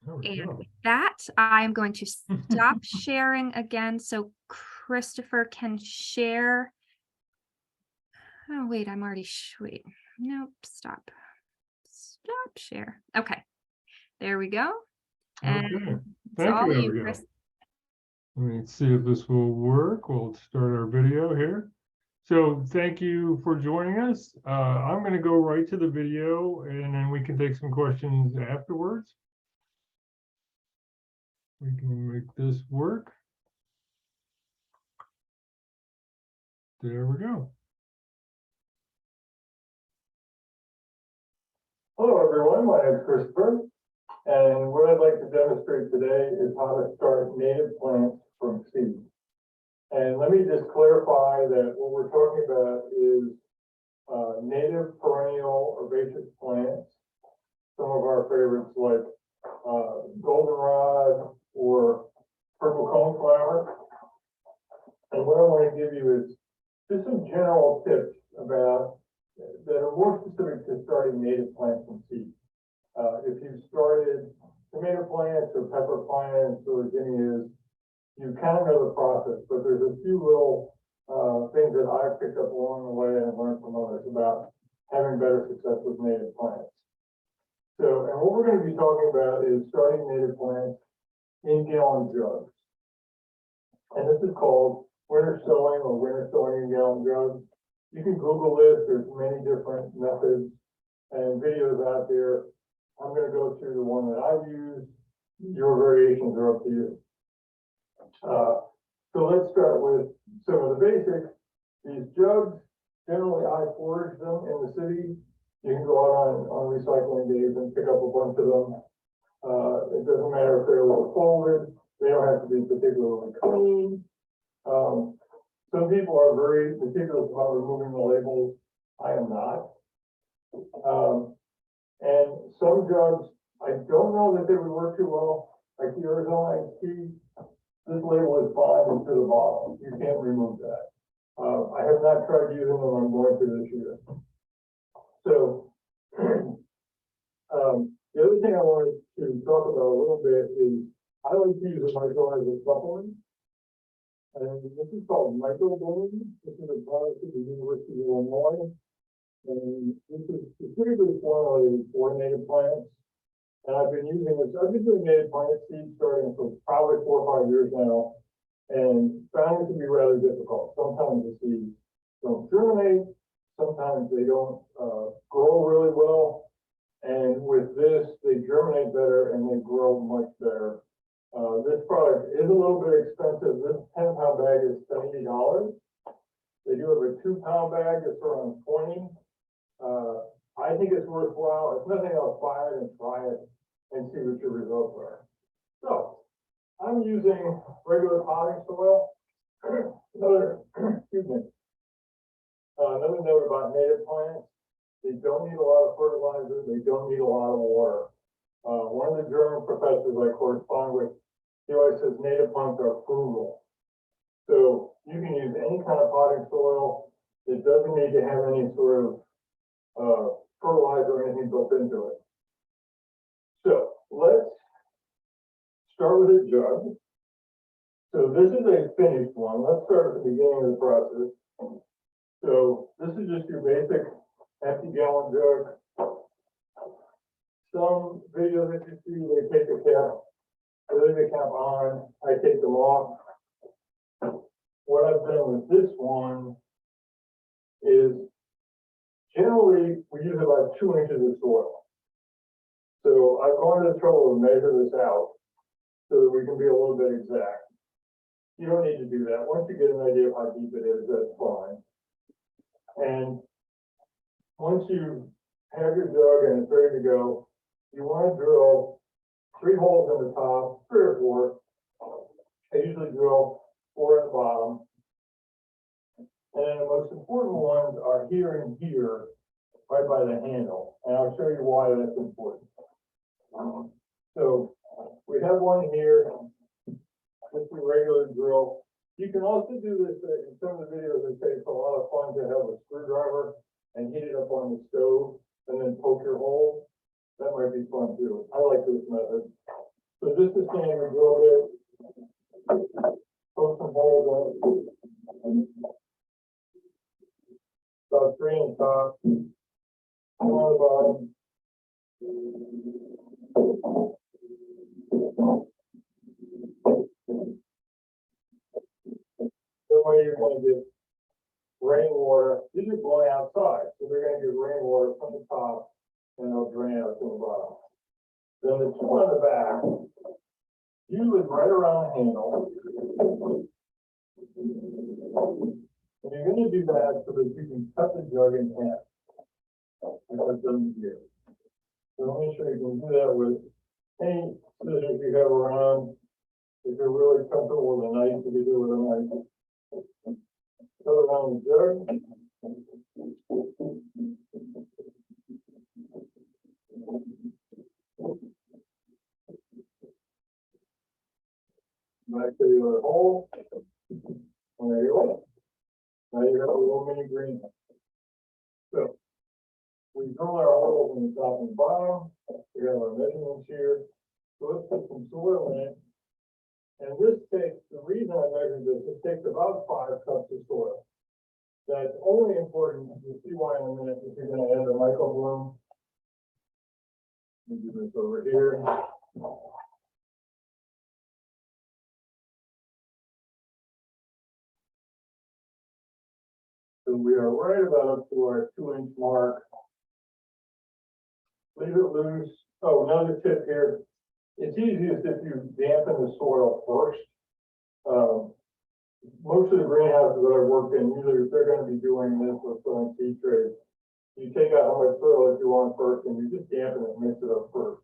And with that, I'm going to stop sharing again so Christopher can share. Oh, wait, I'm already, wait, nope, stop share. Okay, there we go. And Okay, it's thank all you, you, Abigail. Chris. Let me see if this will work. We'll start our video here. So thank you for joining us. I'm going to go right to the video and then we can take some questions afterwards. We can make this work. There we go. Hello, everyone. My name is Christopher. And what I'd like to demonstrate today is how to start native plants from seed. And let me just clarify that what we're talking about is native perennial herbaceous plants. Some of our favorites like goldenrod or purple coneflower. And what I want to give you is just some general tips about that are more specific to starting native plants from seed. If you've started tomato plants or pepper plants or zinnias, you kind of know the process, but there's a few little things that I've picked up along the way and learned from others about having better success with native plants. So, and what we're going to be talking about is starting native plants in gallon jugs. And this is called winter sowing or winter sowing in gallon jugs. You can Google this, there's many different methods and videos out there. I'm going to go through the one that I've used. Your variations are up to you. So let's start with some of the basics. These jugs, generally I forage them in the city. You can go out on recycling days and pick up a bunch of them. It doesn't matter if they're a little folded. They don't have to be particularly clean. Some people are very meticulous about removing the labels. I am not. And some jugs, I don't know that they would work too well. Like the Arizona iced tea, this label is bonded to the bottle. You can't remove that. I have not tried using them. I'm going to this year. So the other thing I wanted to talk about a little bit is I like to use a micro as a supplement. And this is called microbloom. This is a product at the University of Illinois. And this is specifically formulated for native plants. And I've been using this, I've been doing native plant seed starting for probably 4 or 5 years now, and found it to be rather difficult. Sometimes the seeds don't germinate, sometimes they don't grow really well. And with this, they germinate better and they grow much better. This product is a little bit expensive. This 10-pound bag is $70. They do have a 2-pound bag that's around $20. I think it's worthwhile. If nothing else, buy it and try it. and see what your results are. So I'm using regular potting soil. Another, excuse me. Another note about native plants, they don't need a lot of fertilizer, they don't need a lot of water. One of the German professors I correspond with, he always says native plants are frugal. So you can use any kind of potting soil. It doesn't need to have any sort of fertilizer or anything built into it. So let's start with a jug. So this is a finished one. Let's start at the beginning of the process. So this is just your basic empty gallon jug. Some videos that you see, they take the cap, they leave the cap on. I take them off. What I've done with this one is generally we use about 2 inches of soil. So I've gone to the trouble to measure this out so that we can be a little bit exact. You don't need to do that. Once you get an idea of how deep it is, that's fine. And once you have your jug and it's ready to go, you want to drill 3 holes in the top, 3 or 4. I usually drill 4 at the bottom. And then the most important ones are here and here, right by the handle. And I'll show you why that's important. So we have one here. This is a regular drill. You can also do this in some of the videos. They say it's a lot of fun to have a screwdriver and heat it up on the stove and then poke your hole. That might be fun too. I like this method. So just the same, we drill it, poke some holes in it. About 3 on top, 2 on the bottom. The way you're going to get rainwater, these are blowing outside, so they're going to get rainwater from the top and they'll drain out to the bottom. Then the 2 on the back, usually right around the handle. And you're going to do that so that you can cut the jug in half. Like I've done here. So let me show you can do that with any scissors you have around. If you're really comfortable with a knife, you can do it with a knife. Cut around the jug. Back to the other hole. And there you go. Now you have a little mini green. So we drill our holes in the top and bottom. We have our measurements here. So let's put some soil in it. And this takes, the reason I measured this, it takes about 5 cups of soil. That's only important, you'll see why in a minute, if you're going to add a microbloom. Let me do this over here. So we are right about up to our 2-inch mark. Leave it loose. Oh, another tip here. It's easiest if you dampen the soil first. Most of the greenhouses that I've worked in, usually if they're going to be doing this or filling seed trays, you take out how much soil that you want first and you just dampen it and mix it up first.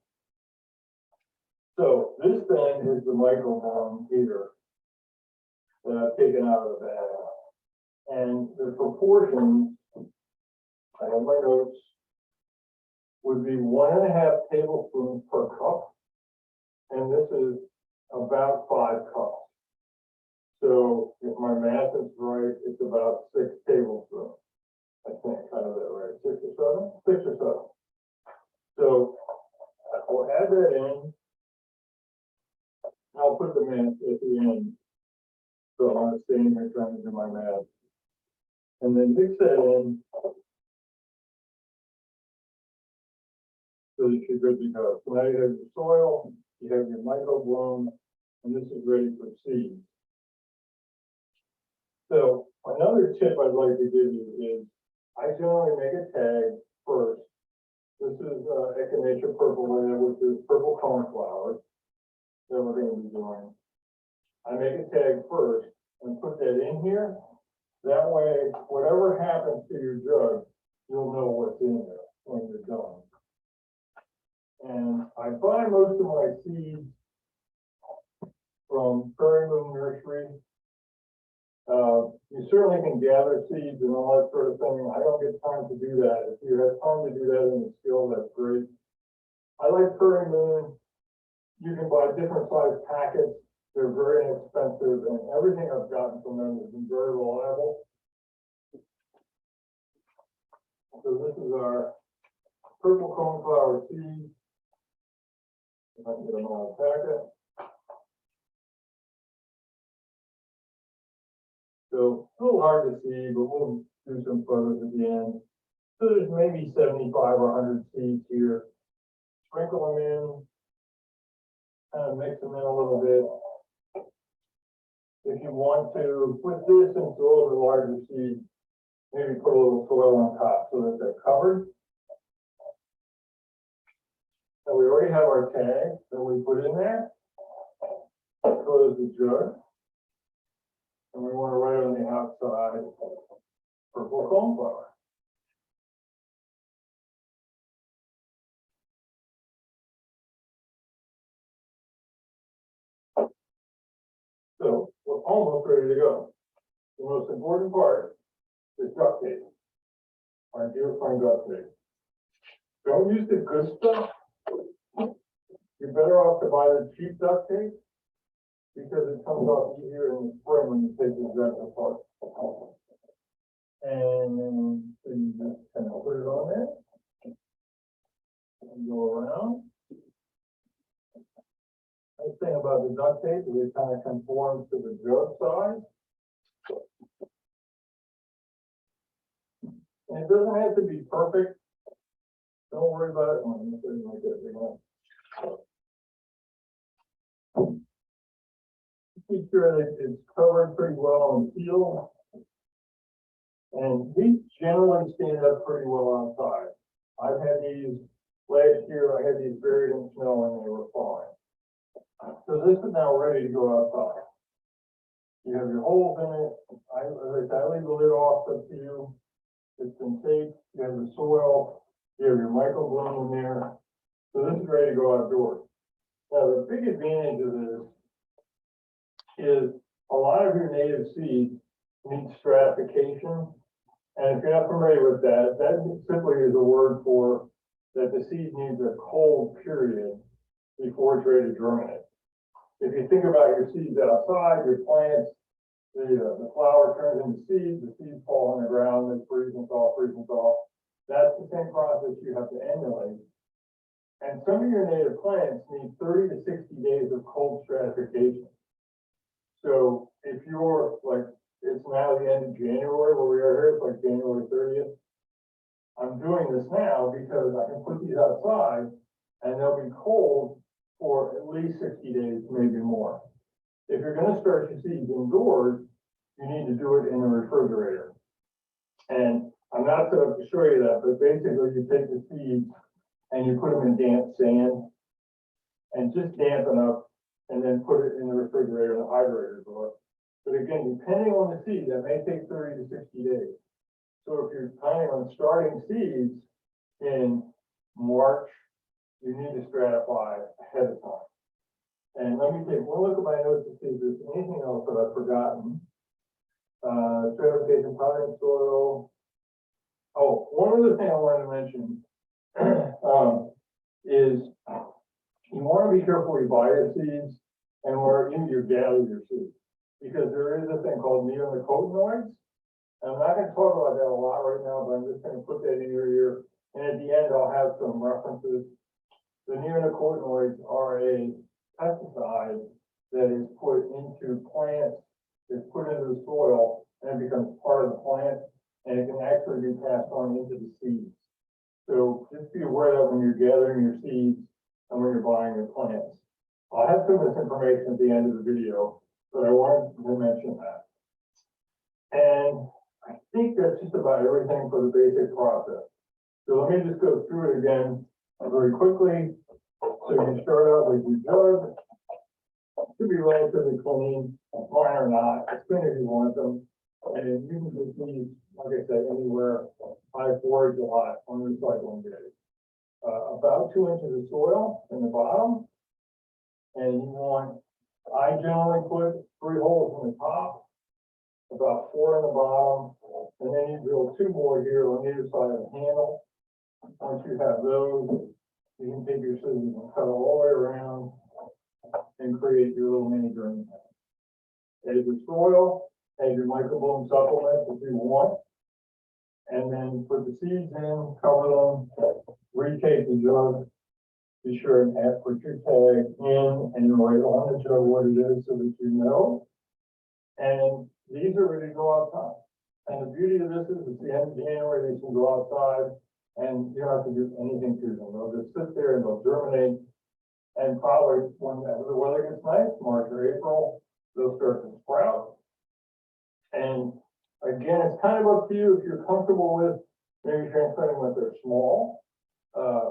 So this thing is the microbiome here that I've taken out of the bag. And the proportions, I have my notes, would be 1.5 tablespoons per cup. And this is about 5 cups. So if my math is right, it's about 6 tablespoons. I think I have that right. 6 or 7? 6 or 7. So I'll add that in. I'll put the math at the end. So I'm not standing here trying to do my math. And then mix that in. So that you're good to go. So now you have your soil, you have your microbloom, and this is ready for seeds. So another tip I'd like to give you is I generally make a tag first. This is Echinacea purpulea, which is purple cornflowers that we're going to be doing. I make a tag first and put that in here. That way, whatever happens to your jug, you'll know what's in there when you're done. And I buy most of my seeds from Prairie Moon Nursery. You certainly can gather seeds and all that sort of thing. I don't get time to do that. If you have time to do that in the skill, that's great. I like Prairie Moon. You can buy different size packets. They're very inexpensive, and everything I've gotten from them has been very reliable. So this is our purple coneflower seed. If I can get them all packet. So it's a little hard to see, but we'll do some photos at the end. So there's maybe 75 or 100 seeds here. Sprinkle them in, kind of mix them in a little bit. If you want to put this into a little bit larger seed, maybe put a little soil on top so that they're covered. And we already have our tag that we put in there. Close the jug. And we want to write on the outside, purple coneflower. So we're almost ready to go. The most important part is duct tape. Our dear friend duct tape. Don't use the good stuff. You're better off to buy the cheap duct tape because it comes off easier in the spring when you take the jug apart. And then so you just kind of put it on there and go around. Nice thing about the duct tape is it kind of conforms to the jug size. And it doesn't have to be perfect. Don't worry about it. Like that. Keep sure that it's covered pretty well and sealed. And these generally stand up pretty well outside. I've had these last year, I had these buried in snow and they were fine. So this is now ready to go outside. You have your holes in it. As I said, I leave the lid off up to you. It's been taped. You have the soil. You have your microbloom in there. So this is ready to go outdoors. Now the big advantage of this is a lot of your native seeds need stratification. And if you're not familiar with that, that simply is a word for that the seed needs a cold period before it's ready to germinate. If you think about your seeds outside, your plants, the flower turns into seeds, the seeds fall on the ground, they freeze and thaw, freeze and thaw. That's the same process you have to emulate. And some of your native plants need 30 to 60 days of cold stratification. So if you're like, it's now the end of January where we are here, it's like January 30th. I'm doing this now because I can put these outside and they'll be cold for at least 60 days, maybe more. If you're going to start your seeds indoors, you need to do it in the refrigerator. And I'm not set up to show you that, but basically you take the seeds and you put them in damp sand and just dampen up and then put it in the refrigerator, the hydrator drawer. But again, depending on the seed, that may take 30 to 60 days. So if you're planning on starting seeds in March, you need to stratify ahead of time. And let me take one look at my notes to see if there's anything else that I've forgotten. Stratification, potting soil. Oh, one other thing I wanted to mention is you want to be careful where you buy your seeds and where you gather your seeds. Because there is a thing called neonicotinoids. And I'm not going to talk about that a lot right now, but I'm just going to put that in your ear. And at the end, I'll have some references. The neonicotinoids are a pesticide that is put into plants, is put into the soil, and it becomes part of the plant, and it can actually be passed on into the seeds. So just be aware that when you're gathering your seeds and when you're buying your plants. I'll have some of this information at the end of the video, but I wanted to mention that. And I think that's just about everything for the basic process. So let me just go through it again very quickly. So you start out with your jug. It should be relatively clean. Mine are not. As clean as you want them. And you can just use, like I said, anywhere. I forage a lot on recycling days. about 2 inches of soil in the bottom. And I generally put 3 holes in the top, about 4 in the bottom, and then you drill 2 more here on either side of the handle. Once you have those, you can take your scissors and cut all the way around and create your little mini drain. Add your soil, add your microbiome supplement if you want, and then put the seeds in, cover them, retake the jug. Be sure and put your tag in and write on the jug what it is so that you know. And these are ready to go outside. And the beauty of this is at the end of January, they can go outside and you don't have to do anything to them. They'll just sit there and they'll germinate. And probably when the weather gets nice, March or April, they'll start to sprout. And again, it's kind of up to you if you're comfortable with maybe transplanting when they're small.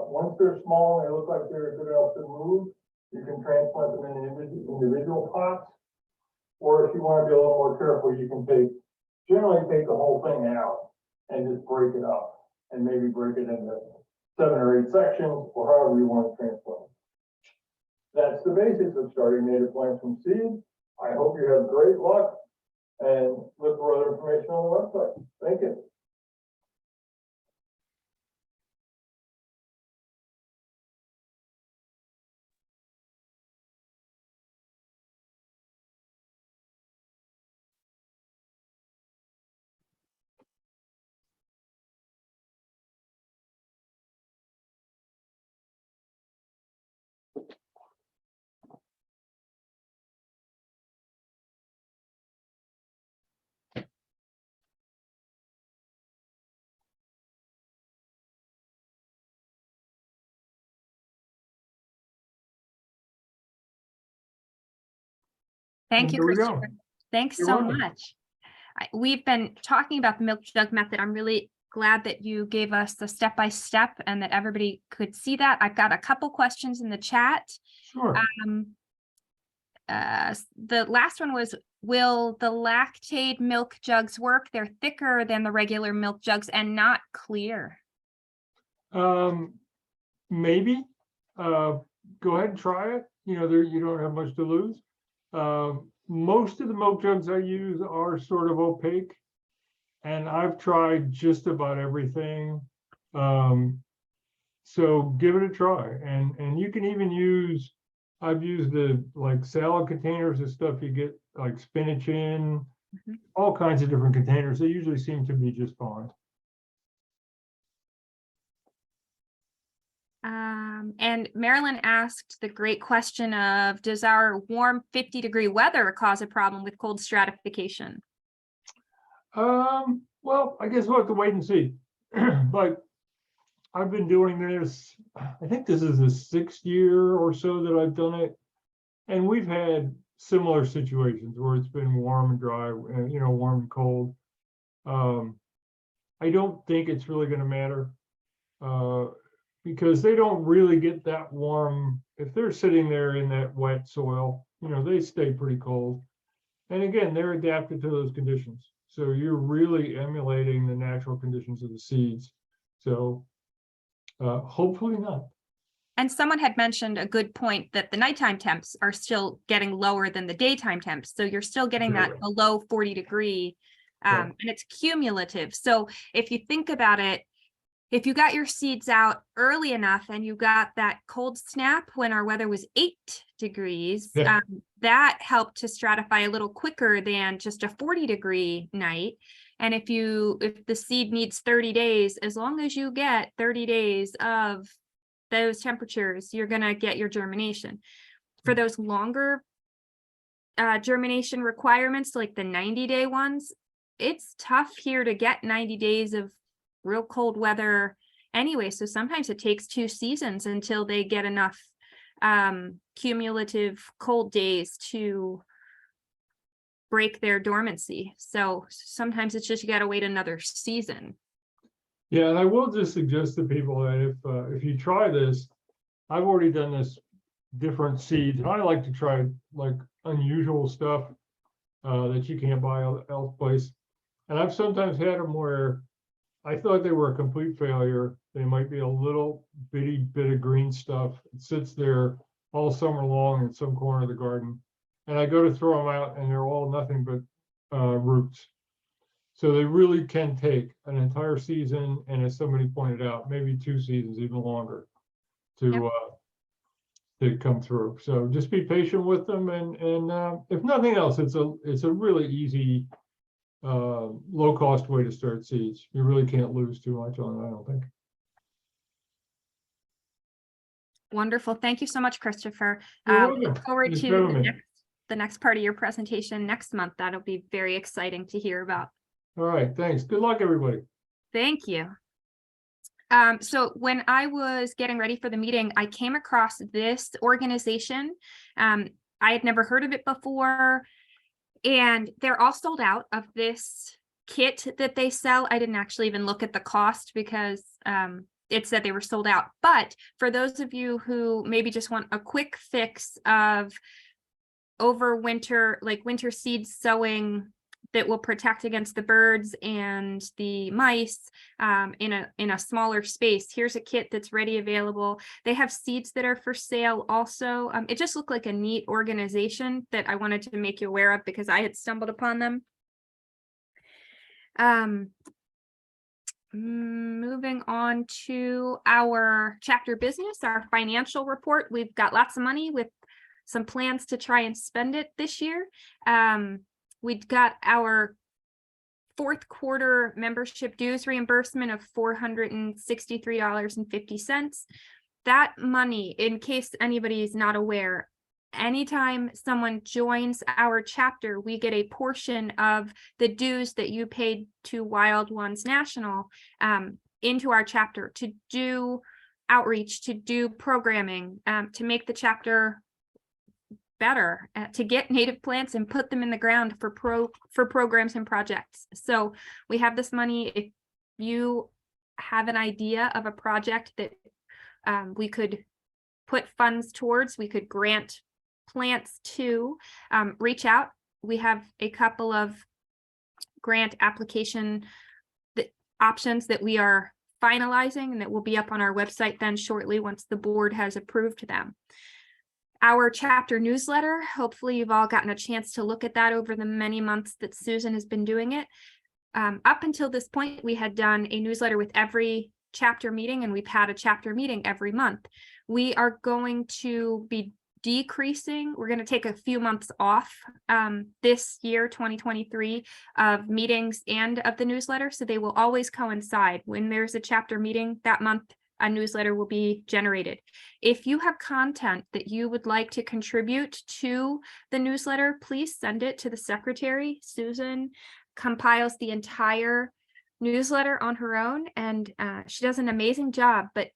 Once they're small and they look like they're good enough to move, you can transplant them in individual pots. Or if you want to be a little more careful, you can generally take the whole thing out and just break it up and maybe break it into 7 or 8 sections or however you want to transplant. That's the basics of starting native plants from seed. I hope you have great luck and look for other information on the website. Thank you. Thank you, There we go. Christopher. Thanks You're so welcome. much. We've been talking about the milk jug method. I'm really glad that you gave us the step-by-step and that everybody could see that. I've got a couple questions in the chat. Sure. The last one was, will the lactate milk jugs work? They're thicker than the regular milk jugs and not clear. Maybe. Go ahead and try it. You know, you don't have much to lose. Most of the milk jugs I use are sort of opaque, and I've tried just about everything. So give it a try, and you can even use. I've used the like salad containers and stuff you get like spinach in, all kinds of different containers. They usually seem to be just fine. And Marilyn asked the great question of, does our warm 50-degree weather cause a problem with cold stratification? Well, I guess we'll have to wait and see. But I've been doing this, I think this is the 6th year or so that I've done it. And we've had similar situations where it's been warm and dry, you know, warm and cold. I don't think it's really going to matter. Because they don't really get that warm. If they're sitting there in that wet soil, you know, they stay pretty cold. And again, they're adapted to those conditions. So you're really emulating the natural conditions of the seeds. So hopefully not. And someone had mentioned a good point that the nighttime temps are still getting lower than the daytime temps. So you're still getting that below 40-degree, and it's cumulative. So if you think about it, if you got your seeds out early enough and you got that cold snap when our weather was 8 degrees, that helped to stratify a little quicker than just a 40-degree night. And if the seed needs 30 days, as long as you get 30 days of those temperatures, you're going to get your germination. For those longer germination requirements, like the 90-day ones, it's tough here to get 90 days of real cold weather anyway. So sometimes it takes 2 seasons until they get enough cumulative cold days to break their dormancy. So sometimes it's just, you got to wait another season. Yeah, and I will just suggest to people that if you try this, I've already done this different seeds, and I like to try like unusual stuff that you can't buy elsewhere. And I've sometimes had them where I thought they were a complete failure, They might be a little bitty bit of green stuff. It sits there all summer long in some corner of the garden. And I go to throw them out and they're all nothing but roots. So they really can take an entire season, and as somebody pointed out, maybe 2 seasons, even longer, to come through. So just be patient with them, and if nothing else, it's a really easy, low cost way to start seeds. You really can't lose too much on it, I don't think. Wonderful. Thank you so much, Christopher. You're Look welcome. forward Thanks to for having me. the next part of your presentation next month. That'll be very exciting to hear about. All right, thanks. Good luck, everybody. Thank you. So when I was getting ready for the meeting, I came across this organization. I had never heard of it before, and they're all sold out of this kit that they sell. I didn't actually even look at the cost because it said they were sold out. But for those of you who maybe just want a quick fix of over winter, like winter seed sowing that will protect against the birds and the mice in a smaller space, here's a kit that's ready, available. They have seeds that are for sale also. It just looked like a neat organization that I wanted to make you aware of because I had stumbled upon them. Moving on to our chapter business, our financial report. We've got lots of money with some plans to try and spend it this year. We've got our fourth quarter membership dues reimbursement of $463.50. That money, in case anybody is not aware, anytime someone joins our chapter, we get a portion of the dues that you paid to Wild Ones National into our chapter to do outreach, to do programming, to make the chapter better, to get native plants and put them in the ground for programs and projects. So we have this money. If you have an idea of a project that we could put funds towards, we could grant plants to, reach out. We have a couple of grant application options that we are finalizing and that will be up on our website then shortly once the board has approved them. Our chapter newsletter, hopefully you've all gotten a chance to look at that over the many months that Susan has been doing it. Up until this point, we had done a newsletter with every chapter meeting, and we've had a chapter meeting every month. We are going to be decreasing. We're going to take a few months off this year, 2023, of meetings and of the newsletter. So they will always coincide. When there's a chapter meeting that month, a newsletter will be generated. If you have content that you would like to contribute to the newsletter, please send it to the secretary. Susan compiles the entire newsletter on her own, and she does an amazing job, but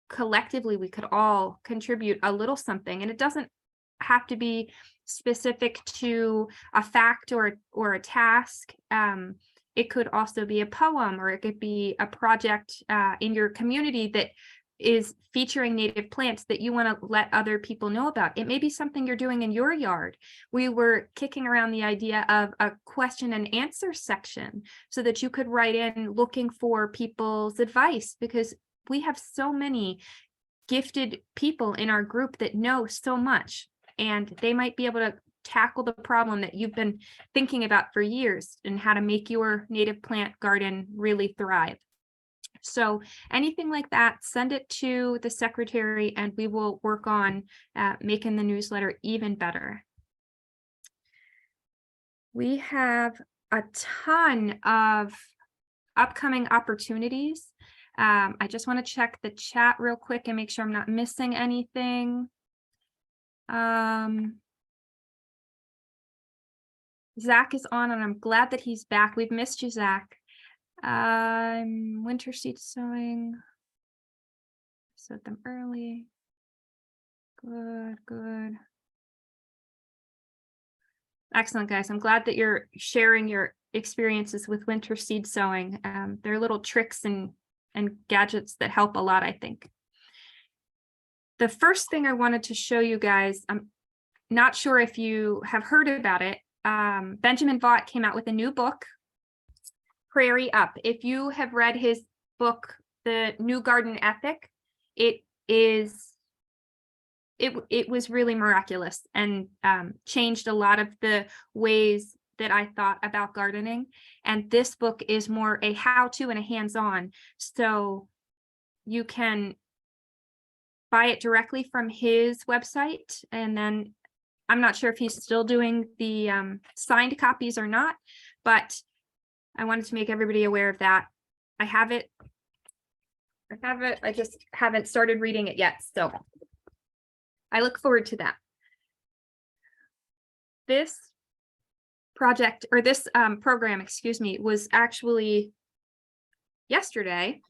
collectively we could all contribute a little something, and it doesn't have to be specific to a fact or a task. It could also be a poem, or it could be a project in your community that is featuring native plants that you want to let other people know about. It may be something you're doing in your yard. We were kicking around the idea of a question and answer section so that you could write in looking for people's advice, because we have so many gifted people in our group that know so much, and they might be able to tackle the problem that you've been thinking about for years and how to make your native plant garden really thrive. So anything like that, send it to the secretary and we will work on making the newsletter even better. We have a ton of upcoming opportunities. I just want to check the chat real quick and make sure I'm not missing anything. Zach is on, and I'm glad that he's back. We've missed you, Zach. Winter seed sowing. Sowed them early. Good, good. Excellent, guys. I'm glad that you're sharing your experiences with winter seed sowing. They're little tricks and gadgets that help a lot, I think. The first thing I wanted to show you guys, I'm not sure if you have heard about it. Benjamin Vaught came out with a new book, Prairie Up. If you have read his book, the new garden ethic, it was really miraculous and changed a lot of the ways that I thought about gardening. And this book is more a how-to and a hands-on. So you can buy it directly from his website. And then I'm not sure if he's still doing the signed copies or not, but I wanted to make everybody aware of that. I have it. I just haven't started reading it yet. So I look forward to that. This project, or this program, excuse me, was actually yesterday.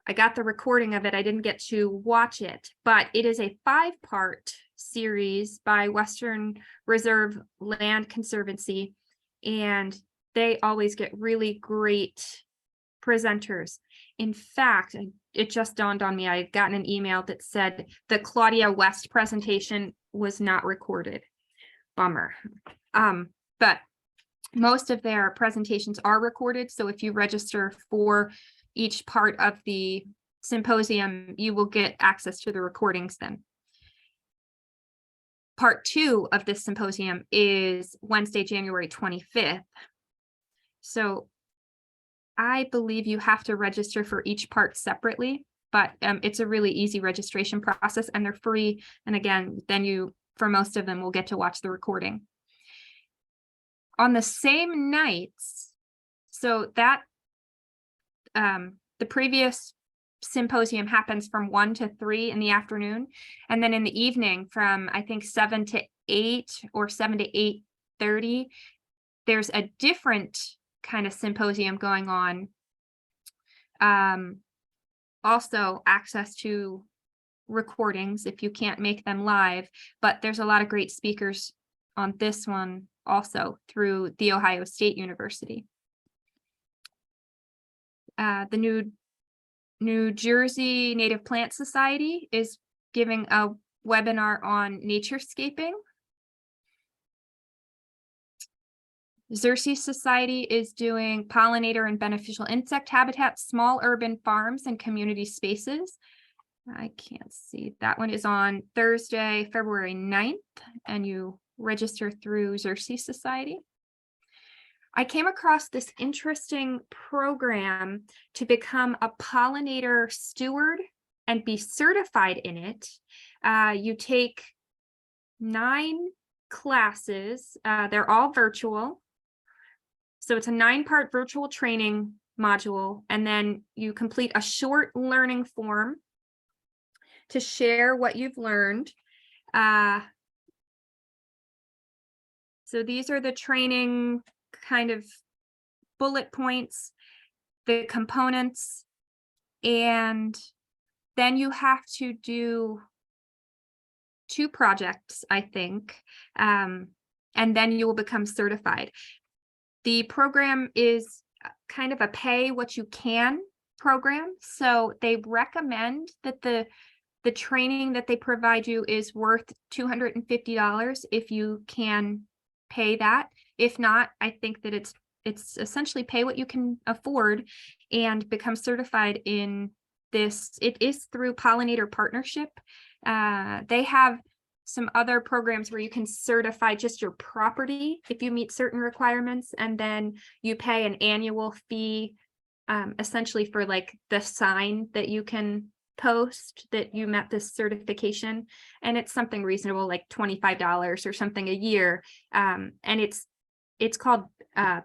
I got the recording of it. I didn't get to watch it, but it is a 5-part series by Western Reserve Land Conservancy, and they always get really great presenters. In fact, it just dawned on me, I had gotten an email that said the Claudia West presentation was not recorded. Bummer. But most of their presentations are recorded. So if you register for each part of the symposium, you will get access to the recordings then. Part 2 of this symposium is Wednesday, January 25th. So I believe you have to register for each part separately, but it's a really easy registration process and they're free. And again, then you, for most of them, will get to watch the recording. On the same nights, so that the previous symposium happens from 1 to 3 in the afternoon, and then in the evening from I think 7 to 8 or 7 to 8:30, there's a different kind of symposium going on. Also access to recordings if you can't make them live, but there's a lot of great speakers on this one also through The Ohio State University. The New Jersey Native Plant Society is giving a webinar on naturescaping. Xerces Society is doing pollinator and beneficial insect habitats, small urban farms and community spaces. I can't see. That one is on Thursday, February 9th, and you register through Xerces Society. I came across this interesting program to become a pollinator steward and be certified in it. You take 9 classes. They're all virtual. So it's a 9-part virtual training module, and then you complete a short learning form to share what you've learned. So these are the training kind of bullet points, the components, and then you have to do 2 projects, I think, and then you will become certified. The program is kind of a pay what you can program. So they recommend that the training that they provide you is worth $250 if you can pay that. If not, I think that it's essentially pay what you can afford and become certified in this. It is through Pollinator Partnership. They have some other programs where you can certify just your property if you meet certain requirements, and then you pay an annual fee essentially for like the sign that you can post that you met this certification, and it's something reasonable, like $25 or something a year, and it's called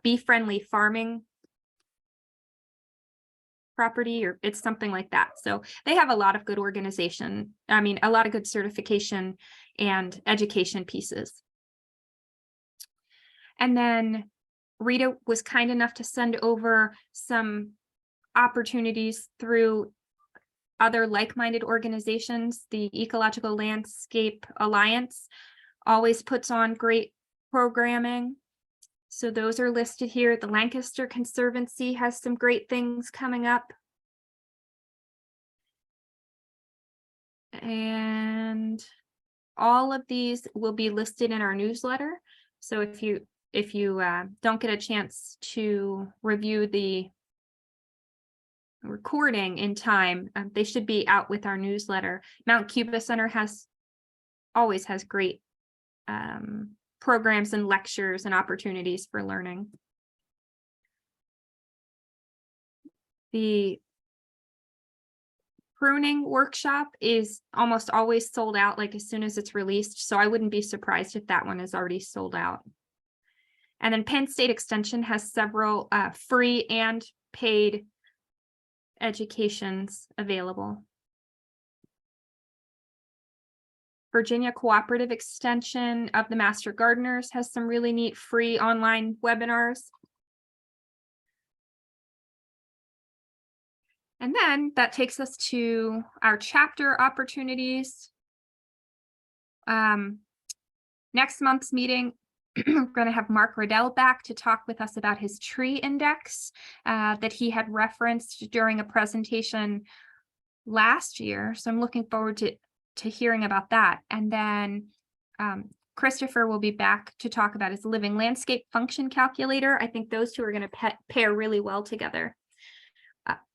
Bee Friendly Farming Property, or it's something like that. So they have a lot of good organization, I mean a lot of good certification and education pieces. And then Rita was kind enough to send over some opportunities through other like-minded organizations. The Ecological Landscape Alliance always puts on great programming. So those are listed here. The Lancaster Conservancy has some great things coming up. And all of these will be listed in our newsletter. So if you don't get a chance to review the recording in time. They should be out with our newsletter. Mount Cuba Center always has great programs and lectures and opportunities for learning. The pruning workshop is almost always sold out, like as soon as it's released. So I wouldn't be surprised if that one is already sold out. And then Penn State Extension has several free and paid educations available. Virginia Cooperative Extension of the Master Gardeners has some really neat free online webinars. And then that takes us to our chapter opportunities. Next month's meeting, we're going to have Mark Riddell back to talk with us about his tree index that he had referenced during a presentation last year. So I'm looking forward to hearing about that. And then Christopher will be back to talk about his living landscape function calculator. I think those two are going to pair really well together.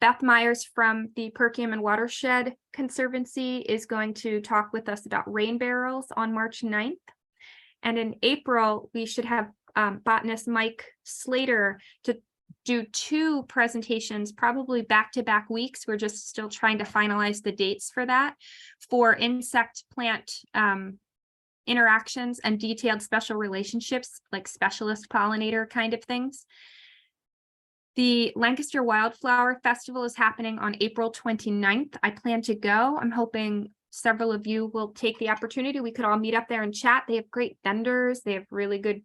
Beth Myers from the Perkiomen Watershed Conservancy is going to talk with us about rain barrels on March 9th. And in April, we should have botanist Mike Slater to do 2 presentations, probably back-to-back weeks. We're just still trying to finalize the dates for that, for insect plant interactions and detailed special relationships, like specialist pollinator kind of things. The Lancaster Wildflower Festival is happening on April 29th. I plan to go. I'm hoping several of you will take the opportunity. We could all meet up there and chat. They have great vendors. They have really good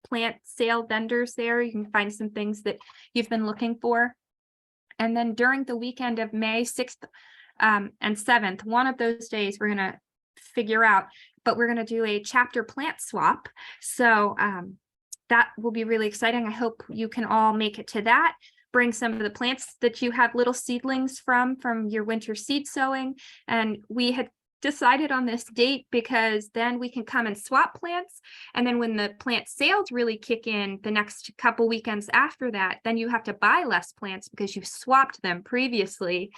plant sale vendors there. You can find some things that you've been looking for. And then during the weekend of May 6th and 7th, one of those days we're going to figure out, but we're going to do a chapter plant swap. So that will be really exciting. I hope you can all make it to that. Bring some of the plants that you have little seedlings from your winter seed sowing. And we had decided on this date because then we can come and swap plants. And then when the plant sales really kick in the next couple weekends after that, then you have to buy less plants because you've swapped them previously.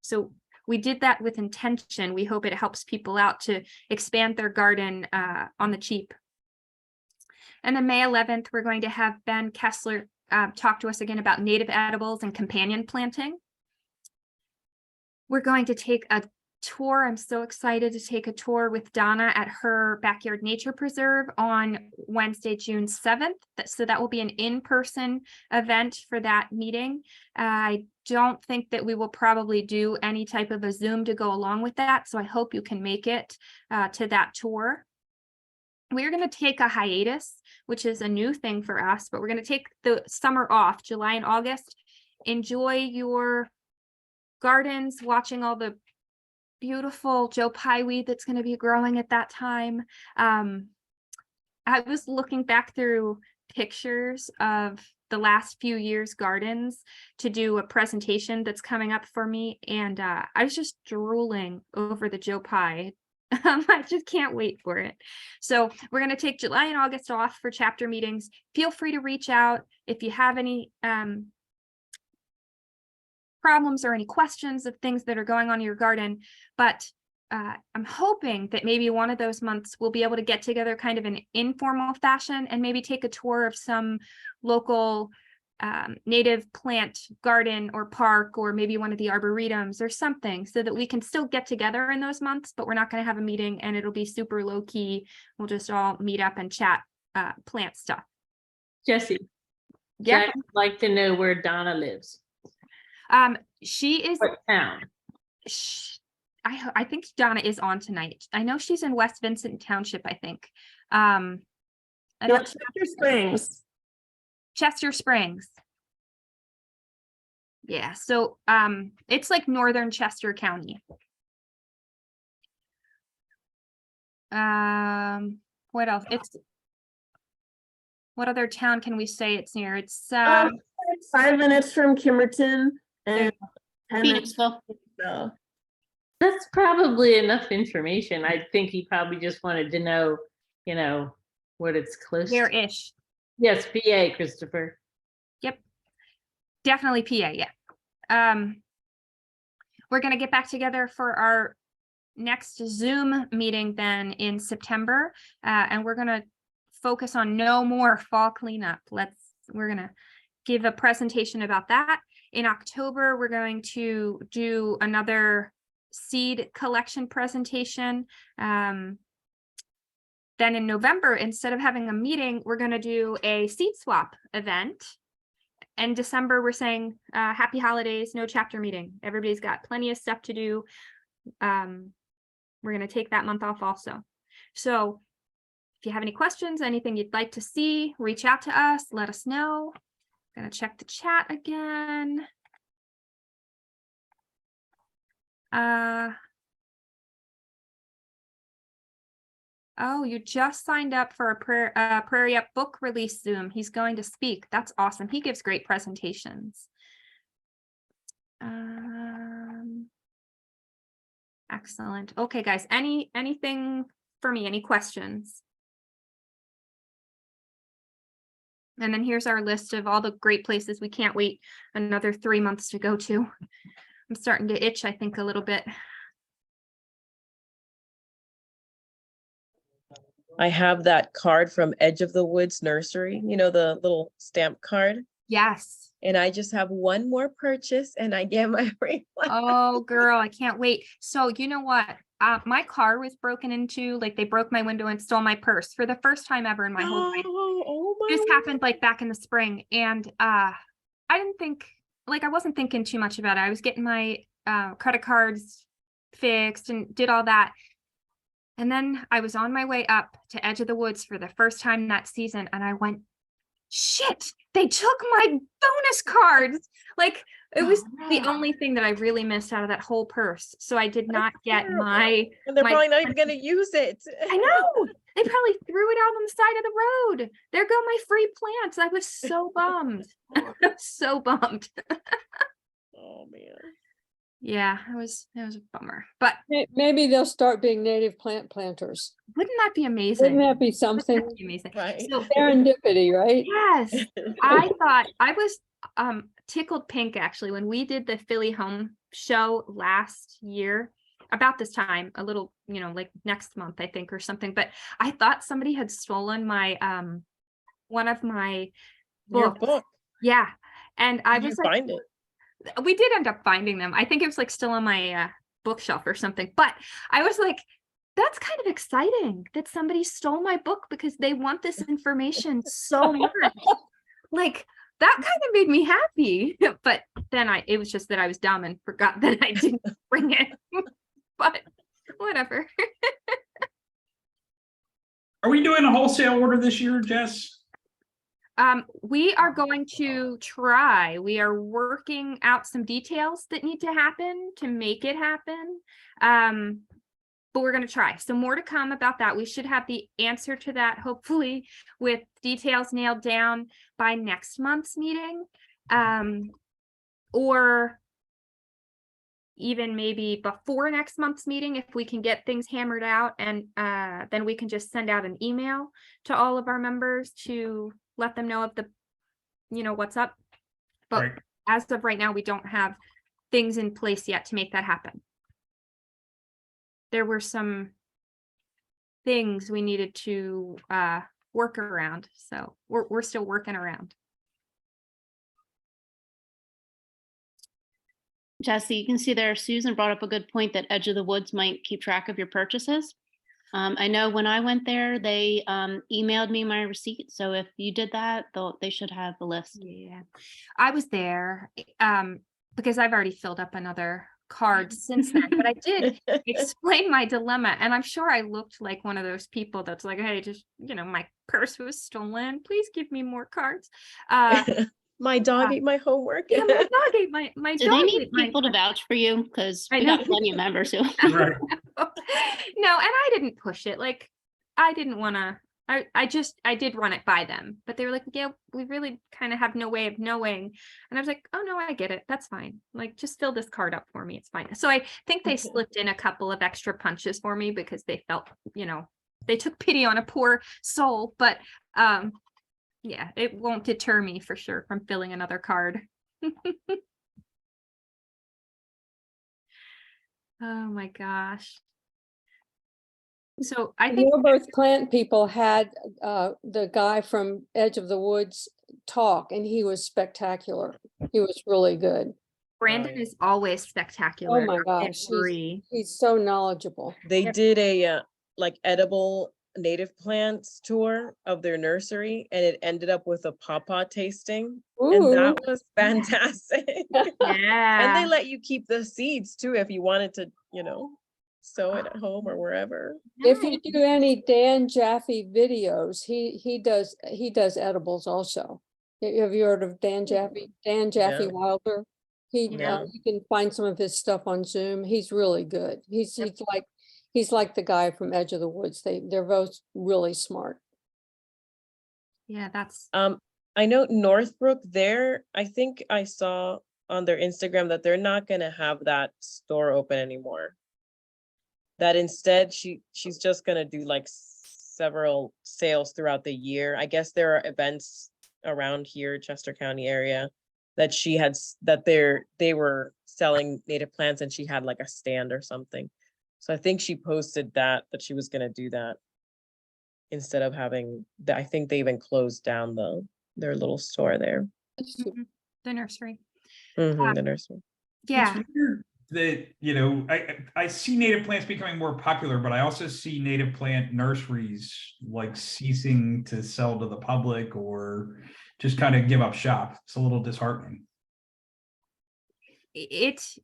So we did that with intention. We hope it helps people out to expand their garden on the cheap. And then May 11th, we're going to have Ben Kessler talk to us again about native edibles and companion planting. We're going to take a tour. I'm so excited to take a tour with Donna at her backyard nature preserve on Wednesday, June 7th. So that will be an in-person event for that meeting. I don't think that we will probably do any type of a Zoom to go along with that. So I hope you can make it to that tour. We're going to take a hiatus, which is a new thing for us, but we're going to take the summer off, July and August. Enjoy your gardens, watching all the beautiful Joe Pye weed that's going to be growing at that time. I was looking back through pictures of the last few years' gardens to do a presentation that's coming up for me, and I was just drooling over the Joe Pye. I just can't wait for it. So we're going to take July and August off for chapter meetings. Feel free to reach out if you have any problems or any questions of things that are going on in your garden. But I'm hoping that maybe one of those months we'll be able to get together kind of an informal fashion and maybe take a tour of some local native plant garden or park, or maybe one of the arboretums or something, so that we can still get together in those months, but we're not going to have a meeting and it'll be super low key. We'll just all meet up and chat plant stuff. Jesse, Yeah. I'd like to know where Donna lives. She is, What town? I think Donna is on tonight. I know she's in West Vincent Township, I think. Chester Springs. Chester Springs. Yeah, so it's like northern Chester County. What else? What other town can we say it's near? It's 5 minutes from Kimmerton and 10 minutes. Phoenixville. That's probably enough information. I think he probably just wanted to know, you know, what it's close to. Where-ish. Yes, PA, Christopher. Yep. Definitely PA, yeah. We're going to get back together for our next Zoom meeting then in September, and we're going to focus on no more fall cleanup. We're going to give a presentation about that. In October, we're going to do another seed collection presentation. Then in November, instead of having a meeting, we're going to do a seed swap event. And December, we're saying happy holidays, no chapter meeting. Everybody's got plenty of stuff to do. We're going to take that month off also. So if you have any questions, anything you'd like to see, reach out to us, let us know. I'm going to check the chat again. Oh, you just signed up for a Prairie Up book release Zoom. He's going to speak. That's awesome. He gives great presentations. Excellent. Okay, guys, anything for me? Any questions? And then here's our list of all the great places we can't wait another 3 months to go to. I'm starting to itch, I think, a little bit. I have that card from Edge of the Woods Nursery, you know, the little stamp card. Yes. And I just have one more purchase and I get my ring. Oh, girl, I can't wait. So you know what? My car was broken into, like they broke my window and stole my purse for the first time ever in my whole life. Oh my This word. happened like back in the spring. And I didn't think, like I wasn't thinking too much about it. I was getting my credit cards fixed and did all that. And then I was on my way up to Edge of the Woods for the first time that season. And I went, shit, they took my bonus cards. Like it was the only thing that I really missed out of that whole purse. So I did not get terrible. my. And they're my probably not even going to use it. I know. They probably threw it out on the side of the road. There go my free plants. I was so bummed. So bummed. Oh man. Yeah, it was a bummer. But Maybe they'll start being native plant planters. wouldn't that be amazing? Wouldn't that be Wouldn't something? that be amazing? Right. So Serendipity, right? yes, I thought I was tickled pink actually when we did the Philly home show last year about this time, a little, you know, like next month, I think, or something. But I thought somebody had stolen my one of my Your books. book. Yeah. And I Did you was like, find it? we did end up finding them. I think it was like still on my bookshelf or something. But I was like, that's kind of exciting that somebody stole my book because they want this information so much. Like that kind of made me happy. But then it was just that I was dumb and forgot that I didn't bring it. But whatever. Are we doing a wholesale order this year, Jess? We are going to try. We are working out some details that need to happen to make it happen. But we're going to try. So more to come about that. We should have the answer to that, hopefully, with details nailed down by next month's meeting. Or even maybe before next month's meeting, if we can get things hammered out, and then we can just send out an email to all of our members to let them know of the, you know, what's up. But Right. as of right now, we don't have things in place yet to make that happen. There were some things we needed to work around, so we're still working around. Jesse, you can see there, Susan brought up a good point that Edge of the Woods might keep track of your purchases. I know when I went there, they emailed me my receipt. So if you did that, they should have the list. Yeah, I was there because I've already filled up another card since then, but I did explain my dilemma, and I'm sure I looked like one of those people that's like, hey, just, you know, my purse was stolen, please give me more cards. My dog ate my homework. Yeah, my dog ate my Do dog they need ate my people to vouch for you? Because I we know. got plenty of members who. Right. No, and I didn't push it. Like I didn't want to. I did run it by them, but they were like, yeah, we really kind of have no way of knowing. And I was like, oh no, I get it. That's fine. Like, just fill this card up for me. It's fine. So I think they slipped in a couple of extra punches for me because they felt, you know, they took pity on a poor soul. But yeah, it won't deter me for sure from filling another card. Oh my gosh. So I think Your both plant people had the guy from Edge of the Woods talk, and he was spectacular. He was really good. Brandon yeah. is always Oh spectacular. my I gosh, agree. he's so knowledgeable. They Yep. did a like edible native plants tour of their nursery, and it ended up with a pawpaw tasting, and Ooh. that was fantastic. And Yeah. they let you keep the seeds too if you wanted to, you know, sow it at home or wherever. If you Nice. do any Dan Jaffe videos, he does edibles also. Have you heard of Dan Jaffe? Dan Jaffe No. Wilder? No. You can find some of his stuff on Zoom. He's really good. He's like the guy from Edge of the Woods. They're both really smart. Yeah, that's I know Northbrook there, I think I saw on their Instagram that they're not gonna have that store open anymore. That instead she's just gonna do like several sales throughout the year. I guess there are events around here, Chester County area, that they were selling native plants and she had like a stand or something. So I think she posted that she was gonna do that instead of having I think they even closed down their little store there. mhm, the nursery. The nursery. Yeah. It's weird that, you know, I see native plants becoming more popular, but I also see native plant nurseries like ceasing to sell to the public or just kind of give up shop. It's a little disheartening. It's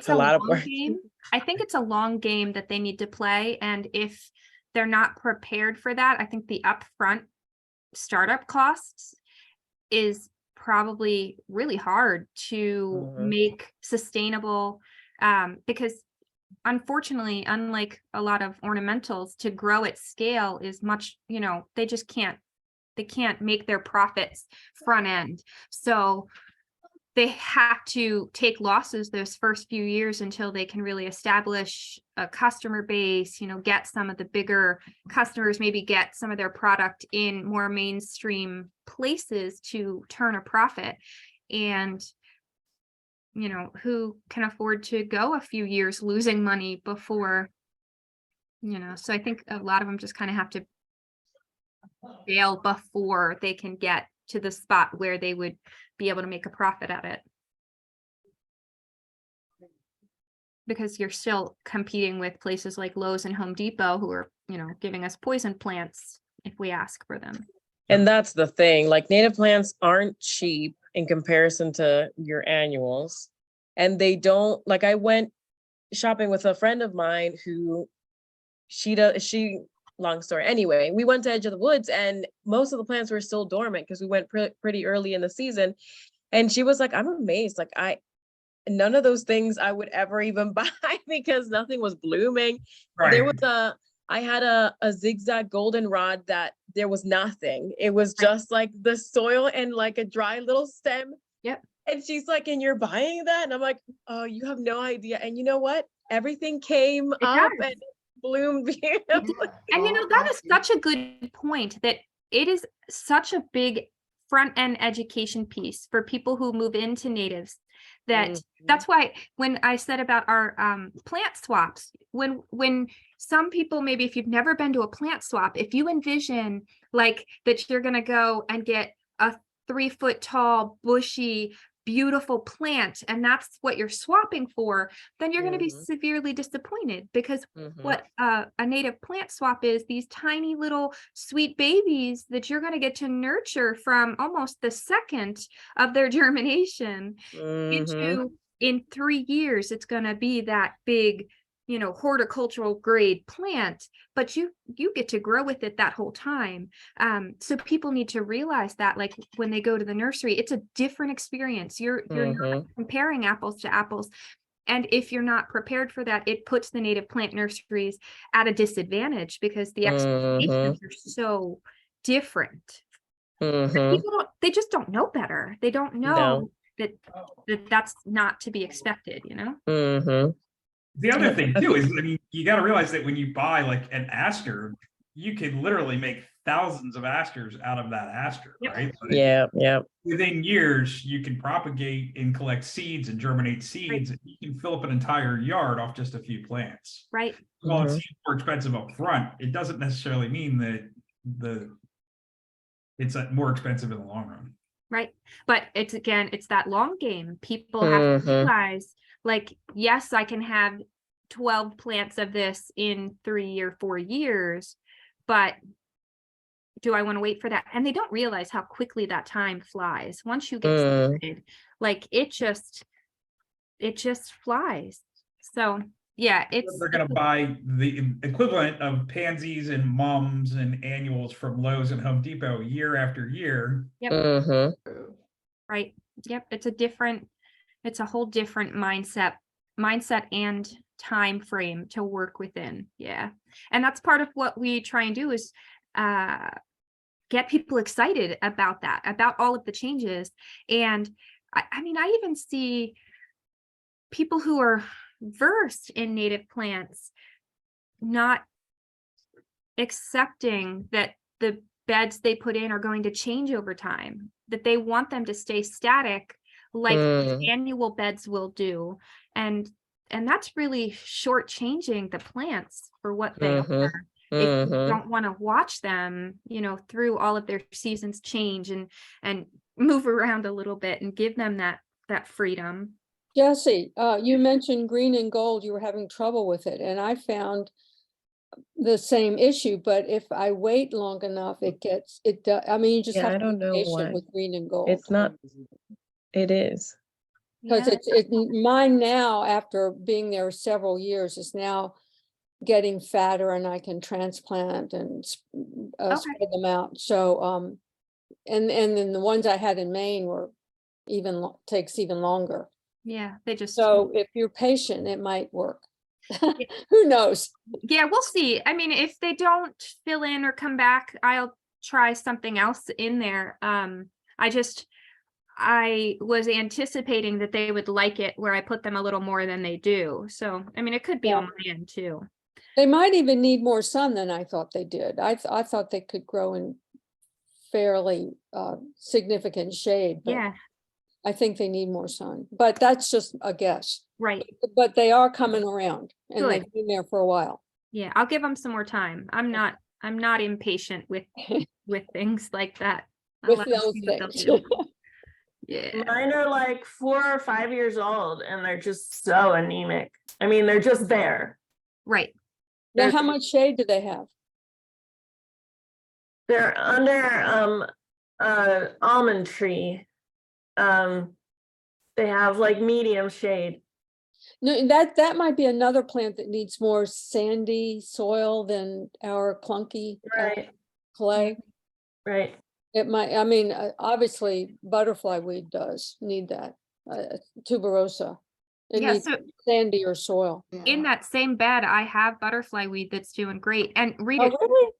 a lot of long work. game. I think it's a long game that they need to play. And if they're not prepared for that, I think the upfront startup costs is probably really hard to Mhm. make sustainable, because unfortunately, unlike a lot of ornamentals, to grow at scale is much, you know, they can't make their profits front end. So they have to take losses those first few years until they can really establish a customer base, you know, get some of the bigger customers, maybe get some of their product in more mainstream places to turn a profit. And, you know, who can afford to go a few years losing money before, you know, so I think a lot of them just kind of have to fail before they can get to the spot where they would be able to make a profit at it. Because you're still competing with places like Lowe's and Home Depot who are, you know, giving us poison plants if we ask for them. And that's the thing, like native plants aren't cheap in comparison to your annuals. And they don't, like I went shopping with a friend of mine who long story. Anyway, we went to Edge of the Woods and most of the plants were still dormant because we went pretty early in the season. And she was like, I'm amazed. Like none of those things I would ever even buy because nothing was blooming. Right. There was I had a zigzag goldenrod that there was nothing. It was just like the soil and like a dry little stem. Yep. And she's like, and you're buying that? And I'm like, oh, you have no idea. And you know what? Everything came up and bloomed beautifully. And you know, that is such a good point, that it is such a big front end education piece for people who move into natives, that that's why when I said about our plant swaps, when some people, maybe if you've never been to a plant swap, if you envision like that you're going to go and get a 3-foot tall bushy beautiful plant and that's what you're swapping for, then you're going to be severely disappointed, because what a native plant swap is, these tiny little sweet babies that you're going to get to nurture from almost the second of their germination into, in 3 years, it's going to be that big, you know, horticultural grade plant, but you get to grow with it that whole time. So people need to realize that, like when they go to the nursery, it's a different experience. You're not comparing apples to apples. And if you're not prepared for that, it puts the native plant nurseries at a disadvantage because the expectations are so different. People they just don't know better. They don't know that that's not to be expected, you know? The other thing too is, I mean, you got to realize that when you buy like an aster, you can literally make thousands of asters out of that aster, Yep. right? Like, Yeah, yeah. within years, you can propagate and collect seeds and germinate seeds. And you can fill up an entire yard off just a few plants. Right. While it Mhm. seems more expensive up front, it doesn't necessarily mean that it's more expensive in the long run. Right. But it's that long game. People have to Mhm. realize, like, yes, I can have 12 plants of this in 3 or 4 years, but do I want to wait for that? And they don't realize how quickly that time flies. Once you get started, like it just flies. So yeah, They're going to buy the equivalent of pansies and mums and annuals from Lowe's and Home Depot year after year. Yep. Mhm. Right. Yep. It's a whole different mindset and time frame to work within. Yeah. And that's part of what we try and do is get people excited about that, about all of the changes. And I mean, I even see people who are versed in native plants not accepting that the beds they put in are going to change over time, that they want them to stay static like annual beds will do. And that's really shortchanging the plants for what they are. If you don't want to watch them, through all of their seasons change and move around a little bit and give them that freedom. Jesse, you mentioned green and gold, you were having trouble with it, and I found the same issue, but if I wait long enough, I mean, you just Yeah, I have to don't be know patient why. with green and gold. It's not, it is. Because mine now, after being there several years, is now getting fatter and I can transplant and spread them out. So, and then the ones I had in Maine were takes even longer. Yeah, they just. So if you're patient, it might work. Who knows? Yeah, we'll see. I mean, if they don't fill in or come back, I'll try something else in there. I was anticipating that they would like it where I put them a little more than they do. So, I mean, it could be on my end too. They might even need more sun than I thought they did. I thought they could grow in fairly significant shade. But yeah. I think they need more sun, but that's just a guess. Right. But they are coming around and Good. they've been there for a while. Yeah, I'll give them some more time. I'm not impatient with things like that. With those things. Yeah. Mine are like 4 or 5 years old and they're just so anemic. I mean, they're just there. Right. Now, how much shade do they have? They're under almond tree. They have like medium shade. No, that might be another plant that needs more sandy soil than our clunky clay. Right. It might, I mean, obviously butterfly weed does need that, tuberosa. It Yeah, needs so sandier soil. in that same bed, I have butterfly weed that's doing great. And read Oh, it. really?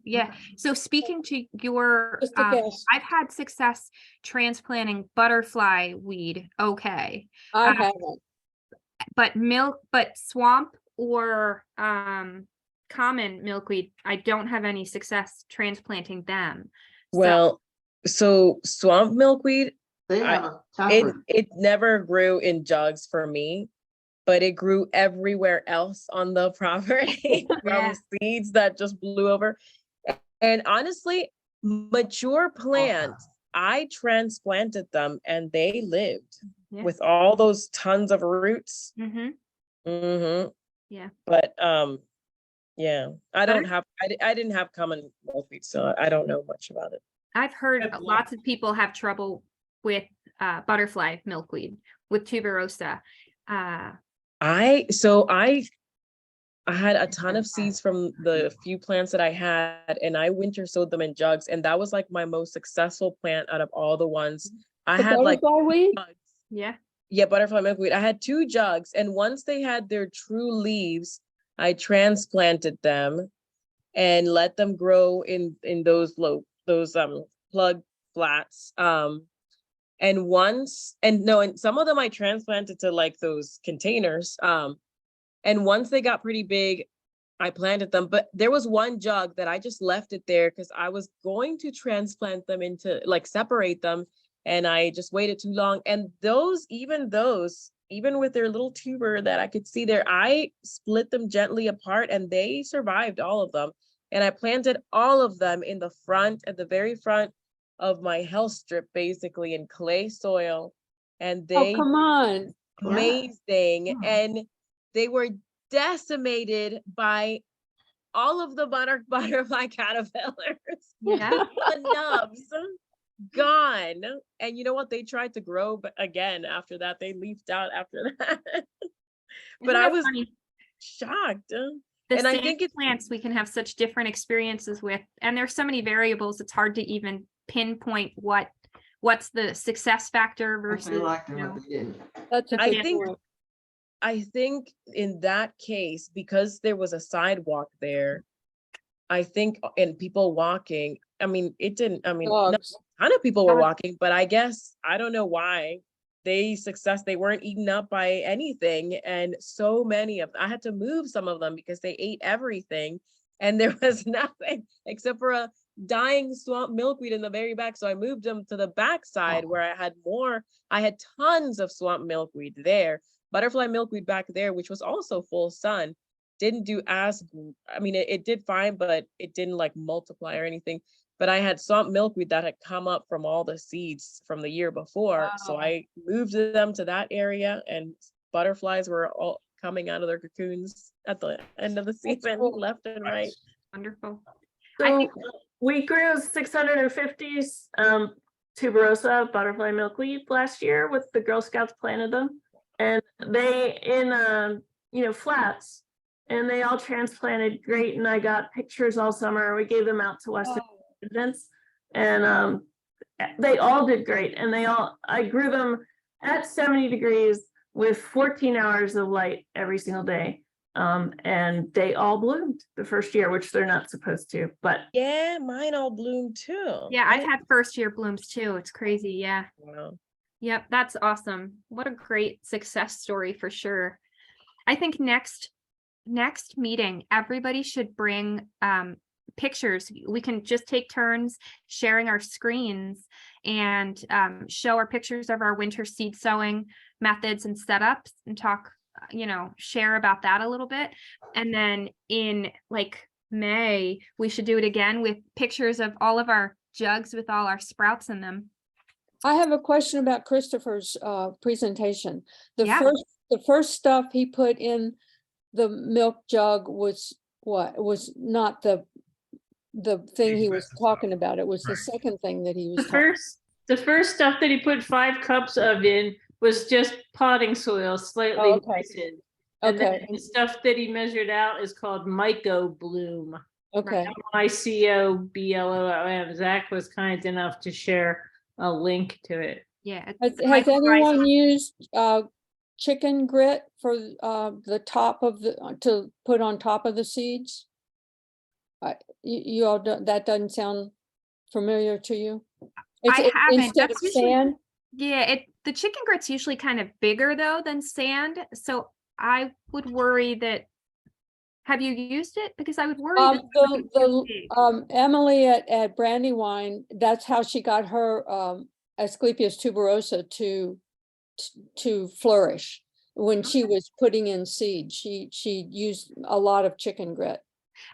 Yeah. So speaking to your, Just a guess. I've had success transplanting butterfly weed. Okay. I haven't. But swamp or common milkweed, I don't have any success transplanting them. Well, so swamp milkweed, They have a taproot. it never grew in jugs for me, but it grew everywhere else on the property Yeah. from seeds that just blew over. And honestly, mature plants, I transplanted them and they lived with all those tons of roots. Yeah. But yeah, I didn't have common milkweed, so I don't know much about it. I've heard lots of people have trouble with butterfly milkweed, with tuberosa. I had a ton of seeds from the few plants that I had, and I winter sowed them in jugs, and that was like my most successful plant out of all the ones. I had like weed? Yeah, butterfly milkweed. I had 2 jugs, and once they had their true leaves, I transplanted them and let them grow in those plug flats. And some of them I transplanted to like those containers. And once they got pretty big, I planted them, but there was one jug that I just left it there because I was going to transplant them into, like, separate them, and I just waited too long. And those, even with their little tuber that I could see there, I split them gently apart and they survived, all of them. And I planted all of them in the front, at the very front of my health strip, basically in clay soil. And Oh, they come on. amazing. Hmm. And they were decimated by all of the butterfly caterpillars. Yeah. The nubs gone. And you know what? They tried to grow again after that. They leafed out after that. But Isn't I that was funny? shocked. The And I same think it's plants we can have such different experiences with, and there's so many variables, it's hard to even pinpoint what's the success factor What versus, they liked and you what know. they didn't. That's a I good think point. I think in that case, because there was a sidewalk there, I think, and people walking, I mean, it didn't, I mean, not Dogs. a ton of people were Dogs. walking, but I guess, I don't know why. They weren't eaten up by anything. And so many of, I had to move some of them because they ate everything. And there was nothing except for a dying swamp milkweed in the very back. So I moved them to the back side where I had tons of swamp milkweed there. Butterfly milkweed back there, which was also full sun, didn't do I mean, it did fine, but it didn't like multiply or anything. But I had swamp milkweed that had come up from all the seeds from the year before. So Wow. I moved them to that area, and butterflies were all coming out of their cocoons at the end of the season, cool. left and right. Wonderful. I So think- we grew 650 tuberosa butterfly milkweed last year with the Girl Scouts planted them, and they in flats, and they all transplanted great. And I got pictures all summer. We gave them out to Western residents, and they all did great. And I grew them at 70 degrees with 14 hours of light every single day. And they all bloomed the first year, which they're not supposed to, but Yeah, mine all bloomed too. Yeah, I've had first year blooms too. It's crazy. Yeah. Wow. Yep, that's awesome. What a great success story for sure. I think next meeting, everybody should bring pictures. We can just take turns sharing our screens and show our pictures of our winter seed sowing methods and setups and talk, share about that a little bit. And then in like May, we should do it again with pictures of all of our jugs with all our sprouts in them. I have a question about Christopher's presentation. Yeah. The first stuff he put in the milk jug was what? It was not the thing he was talking about. It was the second thing that he was talking. The first stuff that he put 5 cups of in was just potting soil, slightly Oh, okay. moistened. And then Okay. the stuff that he measured out is called myco bloom. Okay. MyCOBLOOM. Zach was kind enough to share a link to it. Yeah. Has anyone used chicken grit for the top of to put on top of the seeds? You all that doesn't sound familiar to you? I haven't. Instead of That's usually- sand? Yeah, the chicken grit's usually kind of bigger though than sand. So I would worry that. Have you used it? Because I would worry. that it would be too big. Emily at Brandywine, that's how she got her Asclepias tuberosa to flourish. When she was putting in seed, she used a lot of chicken grit.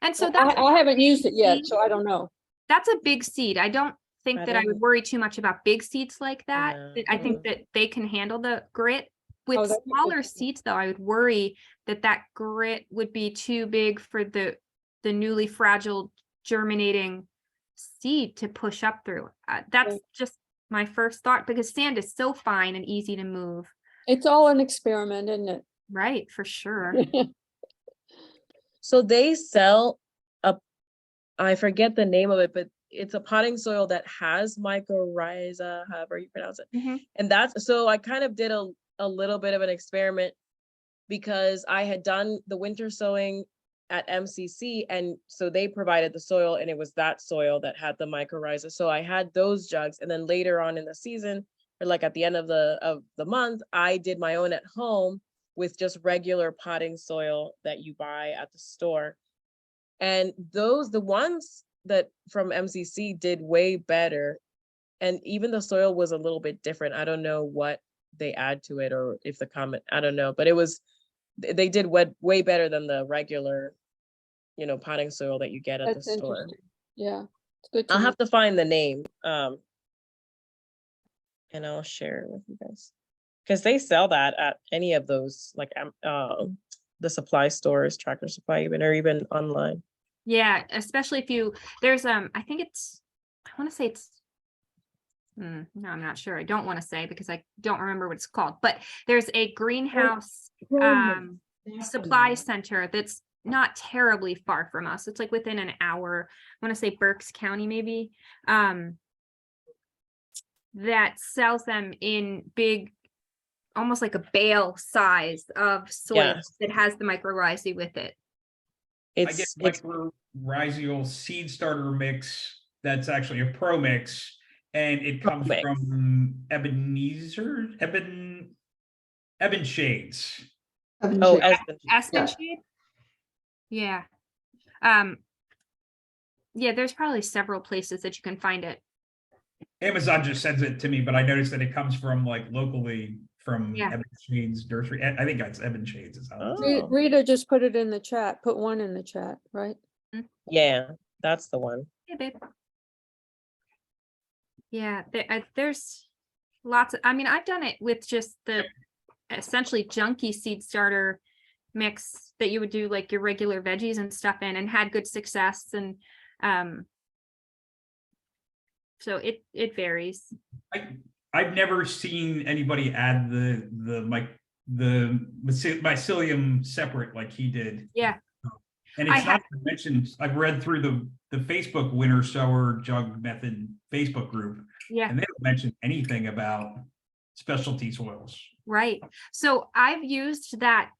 And so But I haven't used it yet, seed. so I don't know. That's a big seed. I don't think I that I would didn't- worry too much about big seeds like that. No. I think that they can handle the grit. With Oh, that's a good smaller point. seeds though, I would worry that grit would be too big for the newly fragile germinating seed to push up through. That's just my first thought, because sand is so fine and easy to move. It's all an experiment, isn't it? Right, for sure. So they sell I forget the name of it, but it's a potting soil that has mycorrhiza, however you pronounce it. Mhm. And so I kind of did a little bit of an experiment because I had done the winter sowing at MCC, and so they provided the soil, and it was that soil that had the mycorrhiza. So I had those jugs, and then later on in the season, or like at the end of the month, I did my own at home with just regular potting soil that you buy at the store. And the ones that from MCC did way better. And even the soil was a little bit different. I don't know what they add to it or if the comment, I don't know, but they did way better than the regular, potting soil that you get at the That's store. interesting. Yeah, it's good to I'll know. have to find the name, and I'll share it with you guys. Because they sell that at any of those, like the supply stores, Tractor Supply even, or even online. Yeah, especially if there's I think I want to say it's no, I'm not sure. I don't want to say because I don't remember what it's called, but there's a greenhouse supply center that's not terribly far from us. It's like within an hour. I want to say Berks County maybe. That sells them in big, almost like a bale size of soil that has the mycorrhizae with it. I get mycorrhizal seed starter mix. That's actually a pro mix, and it comes from Eben Shades. Aspen Shade. Yeah. Yeah, there's probably several places that you can find it. Amazon just sends it to me, but I noticed that it comes from like locally from Eben Shades nursery. I think that's Eben Shades. Is how Rita just put it in the chat, put one in the chat, right? Yeah, that's the one. Hey, babe. Yeah, there's lots of, I've done it with just the essentially junky seed starter mix that you would do like your regular veggies and stuff in and had good success. And so it varies. I've never seen anybody add the mycelium separate like he did. Yeah. And it's not mentioned. I've read through the Facebook winter sower jug method Facebook group. Yeah. And they don't mention anything about specialty soils. Right. So I've used that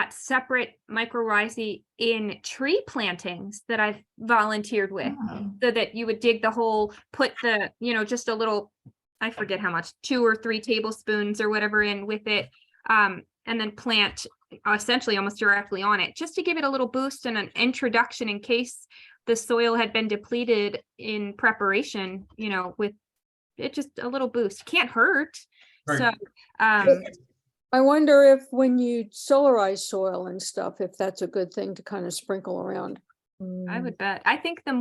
separate mycorrhizae in tree plantings that I've volunteered with, so that you would dig the hole, put the, just a little, I forget how much, 2 or 3 tablespoons or whatever in with it, and then plant essentially almost directly on it, just to give it a little boost and an introduction in case the soil had been depleted in preparation, with it, just a little boost. Can't hurt. Right. So I wonder if when you solarize soil and stuff, if that's a good thing to kind of sprinkle around. I would bet. I think the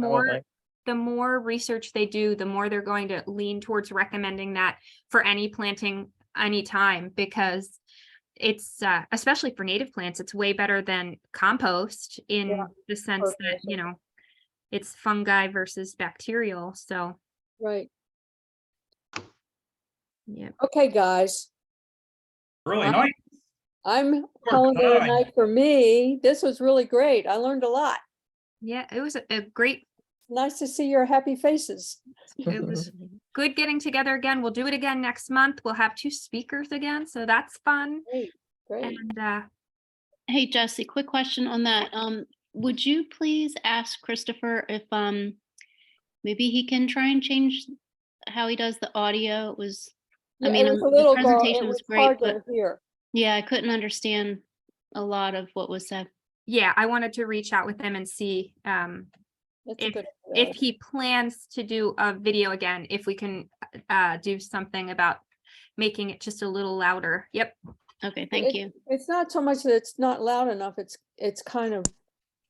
more research they do, the more they're going to lean towards recommending that for any planting anytime, because it's especially for native plants, it's way better than compost in the sense that, it's fungi versus bacterial. So right. Yeah. Okay, guys. Really nice. I'm calling it a night for me. This was really great. I learned a lot. Yeah, it was a great. Nice to see your happy faces. It was good getting together again. We'll do it again next month. We'll have 2 speakers again, so that's fun. Great. And hey, Jesse, quick question on that. Would you please ask Christopher if maybe he can try and change how he does the audio? It was, it was a little, the presentation was great, but here. Yeah, I couldn't understand a lot of what was said. Yeah, I wanted to reach out with him and see if he plans to do a video again, if we can do something about making it just a little louder. Yep. Okay, thank you. It's not so much that it's not loud enough, it's kind of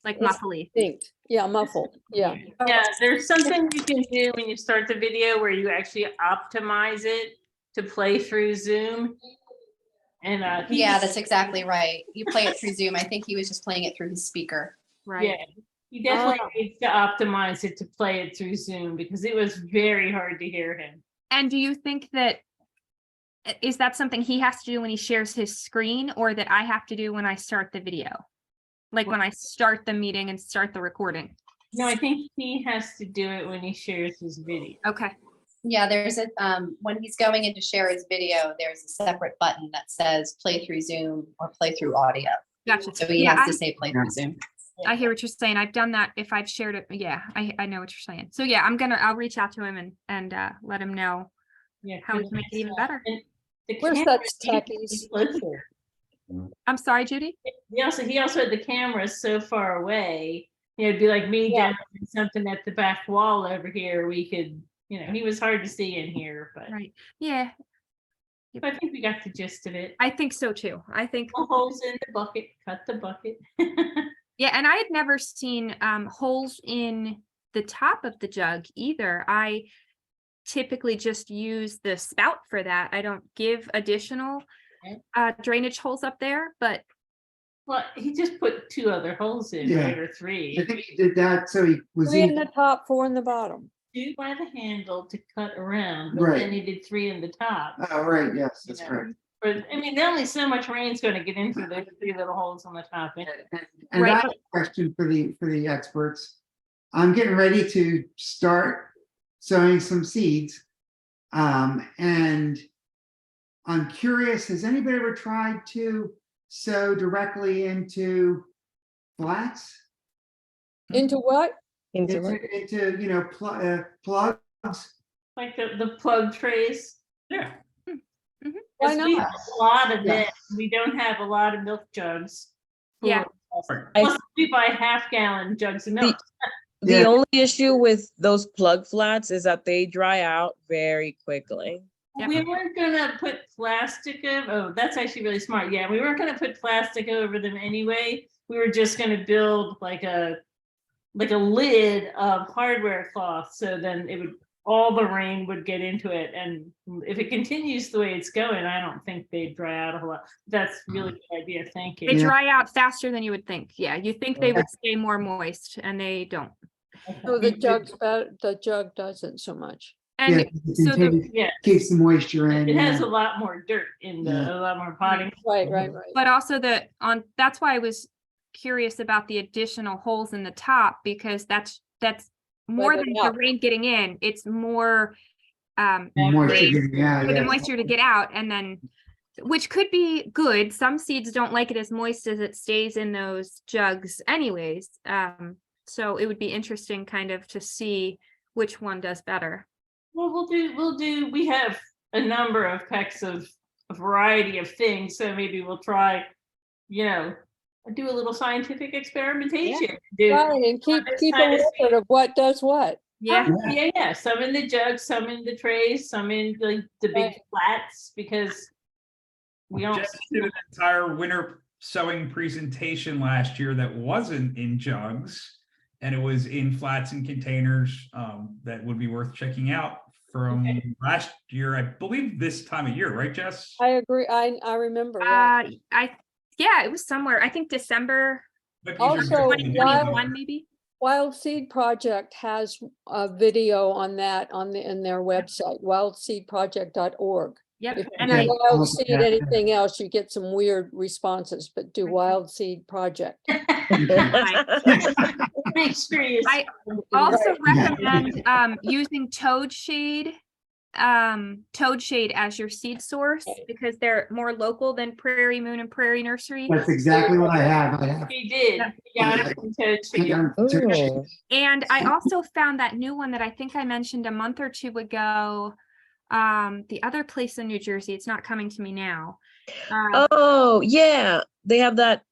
like muffly. Distinct. Yeah, muffled. Yeah. Yeah, there's something you can do when you start the video where you actually optimize it to play through Zoom. And yeah, that's exactly right. You play it through Zoom. I think he was just playing it through his speaker. Right. Yeah, he definitely needs to optimize it to play it through Zoom because it was very hard to hear him. And do you think is that something he has to do when he shares his screen, or that I have to do when I start the video? Like when I start the meeting and start the recording? No, I think he has to do it when he shares his video. Okay. Yeah, there's when he's going in to share his video, there's a separate button that says play through Zoom or play through audio. Gotcha. So he has to say play through Zoom. I hear what you're saying. I've done that if I've shared it. Yeah, I know what you're saying. So yeah, I'll reach out to him and let him know how we can make it even better. Where's that techies? I'm sorry, Judy? He also had the camera so far away It'd be like me Yeah. down something at the back wall over here. We could, he was hard to see in here, but Right. Yeah, I think we got the gist of it. I think so too. I think, Holes in the bucket, cut the bucket. yeah, and I had never seen holes in the top of the jug either. I typically just use the spout for that. I don't give additional drainage holes up there, but Well, he just put 2 other holes in, Yeah. right, or 3. I think he did that, so he was 3 in in, the top, 4 in the bottom. 2 by the handle to cut around, but then Right. he did 3 in the top. oh, right, yes, that's Yeah. correct. But I mean, only so much rain's gonna get into those 3 little holes on the top. And Right. I have a question for the experts. I'm getting ready to start sowing some seeds. And I'm curious, has anybody ever tried to sow directly into flats? Into what? Into what? Into plugs? Like the plug trays. Yeah. Why 'Cause we not? have a lot of Yeah. it. We don't have a lot of milk jugs. Yeah. Right. Plus, we buy half-gallon jugs of milk. The Yeah. only issue with those plug flats is that they dry out very quickly. Yep. We weren't gonna put plastic over, oh, that's actually really smart. Yeah, we weren't gonna put plastic over them anyway. We were just gonna build like a lid of hardware cloth, so then it would, all the rain would get into it. And if it continues the way it's going, I don't think they dry out a whole lot. That's really good idea. Thank they you. Yeah. dry out faster than you would think. Yeah, you think they would stay more moist and they don't. So the jug doesn't so much. Yeah, And it so the, contains- Yeah, keeps the moisture in. it has yeah. a lot more dirt in Yeah. a lot more potting. Right. but also that's why I was curious about the additional holes in the top, because that's more Weather than it the out. rain getting in. It's more Moisture ways getting out, for the yeah. moisture to get out, and then, which could be good. Some seeds don't like it as moist as it stays in those jugs anyways. So it would be interesting kind of to see which one does better. Well, we have a number of packs of a variety of things, so maybe we'll try, do a little scientific experimentation. Right, and keep a record of what does what. Yeah. Yeah. Some in the jugs, some in the trays, some in the big Right. flats, because we don't. Jess did an entire winter sewing presentation last year that wasn't in jugs, and it was in flats and containers. That would be worth checking out from last year, I believe this time of year, right, Jess? I agree. I remember. Yeah. Yeah, it was somewhere. I think December But these Also, are- 2021, maybe. Wild Seed Project has a video on that in their website, wildseedproject.org. Yep. If And you I, do Wild Seed Yeah. anything else, you get some weird responses, but do Wild Seed Project. Make sure you. I also Yeah. recommend using toad shade as your seed source, because they're more local than Prairie Moon and Prairie Nursery. That's exactly what I have. We did. We got it from Toad Tree. Oh. And I also found that new one that I think I mentioned a month or two ago. The other place in New Jersey, it's not coming to me now. Oh, yeah. They have that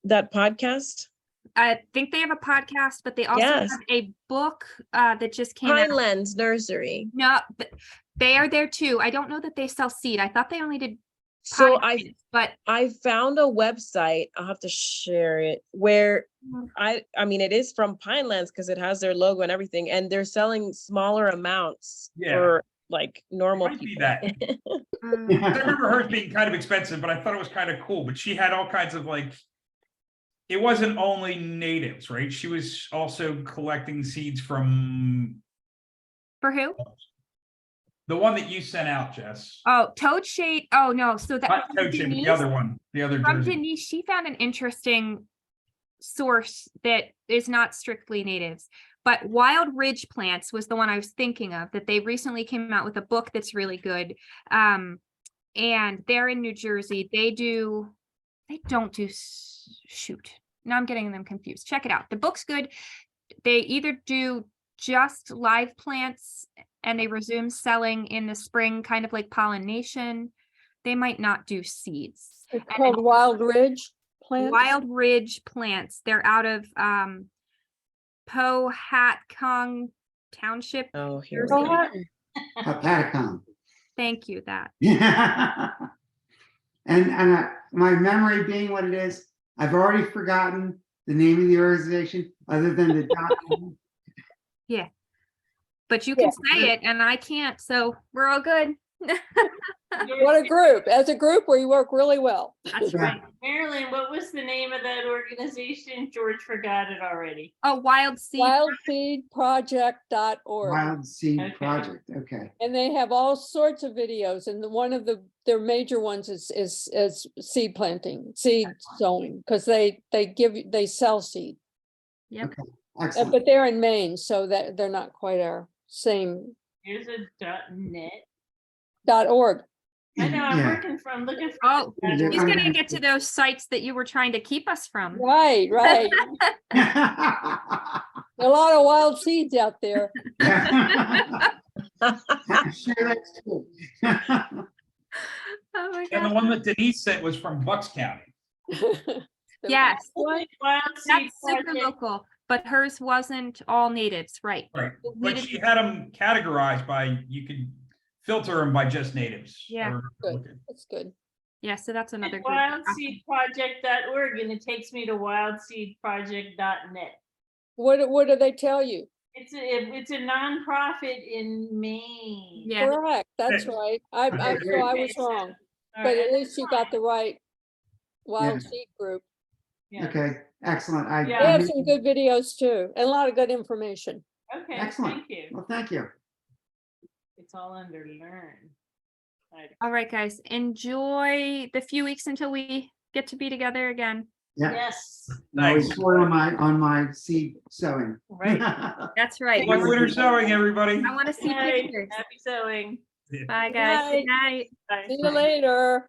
podcast. I think they have a podcast, but they also Yes. have a book that just came out. Pinelands Nursery. No, they are there too. I don't know that they sell seed. I thought they only did So podcast, but I found a website, I'll have to share it, where I mean, it is from Pinelands because it has their logo and everything, and they're selling smaller amounts Yeah. for like normal Might be people. that. I remember hers being kind of expensive, but I thought it was kind of cool. But she had all kinds of it wasn't only natives, right? She was also collecting seeds from for who? the one that you sent out, Jess. Oh, Toad Shade. Oh no, so that Not Toad Shade, but the other one, the other from Jersey. Denise, she found an interesting source that is not strictly natives, but Wild Ridge Plants was the one I was thinking of, that they recently came out with a book that's really good. And they're in New Jersey. They don't do shoot. Now I'm getting them confused. Check it out. The book's good. They either do just live plants and they resume selling in the spring, kind of like pollination. They might not do seeds. It's called Wild Ridge Plants. Wild Ridge Plants. They're out of Pohatcong Township. Oh, here we Jersey. go. Patacon. Thank you, that. Yeah. And my memory being what it is, I've already forgotten the name of the organization other than the .com. Yeah. But you can say it and I can't, so we're all good. What a group. As a group, we work really well. That's right. Marilyn, what was the name of that organization? George forgot it already. Oh, Wild Seed. Wildseedproject.org. Wild Seed Okay. Project. Okay. And they have all sorts of videos, and one of their major ones is seed planting, seed sowing, because they sell seed. Yep. Excellent. But they're in Maine, so that they're not quite our same Here's a .net. .org. I know, I'm Yeah. looking for Oh, he's Yeah. gonna get to those sites that you were trying to keep us from. Right. A lot of wild seeds out there. I'm sure that's true. Oh my And the God. one that Denise sent was from Bucks County. Yes, Wild Seed that's super Project. local, but hers wasn't all natives, right? Right. We But did- she had them categorized by, you could filter them by just natives. Yeah. or- Good. okay. That's good. Yeah, so that's another group. Wildseedproject.org, and it takes me to wildseedproject.net. What do they tell you? It's a nonprofit in Maine. Yeah. Correct. That's right. I so I was wrong, All but right, at least you got the right wild Yeah. seed group. yeah. Okay, excellent. Yeah. They have some good videos too, and a lot of good information. Okay, Excellent. thank you. Well, thank you. It's all under learn. Right. All right, guys, enjoy the few weeks until we get to be together again. Yeah. Yes, I Nice. report on my seed sowing. right. That's right. Good luck winter sowing, everybody. I want to see Yay, pictures. Happy sewing. Bye, guys. Good night. Bye. See you later.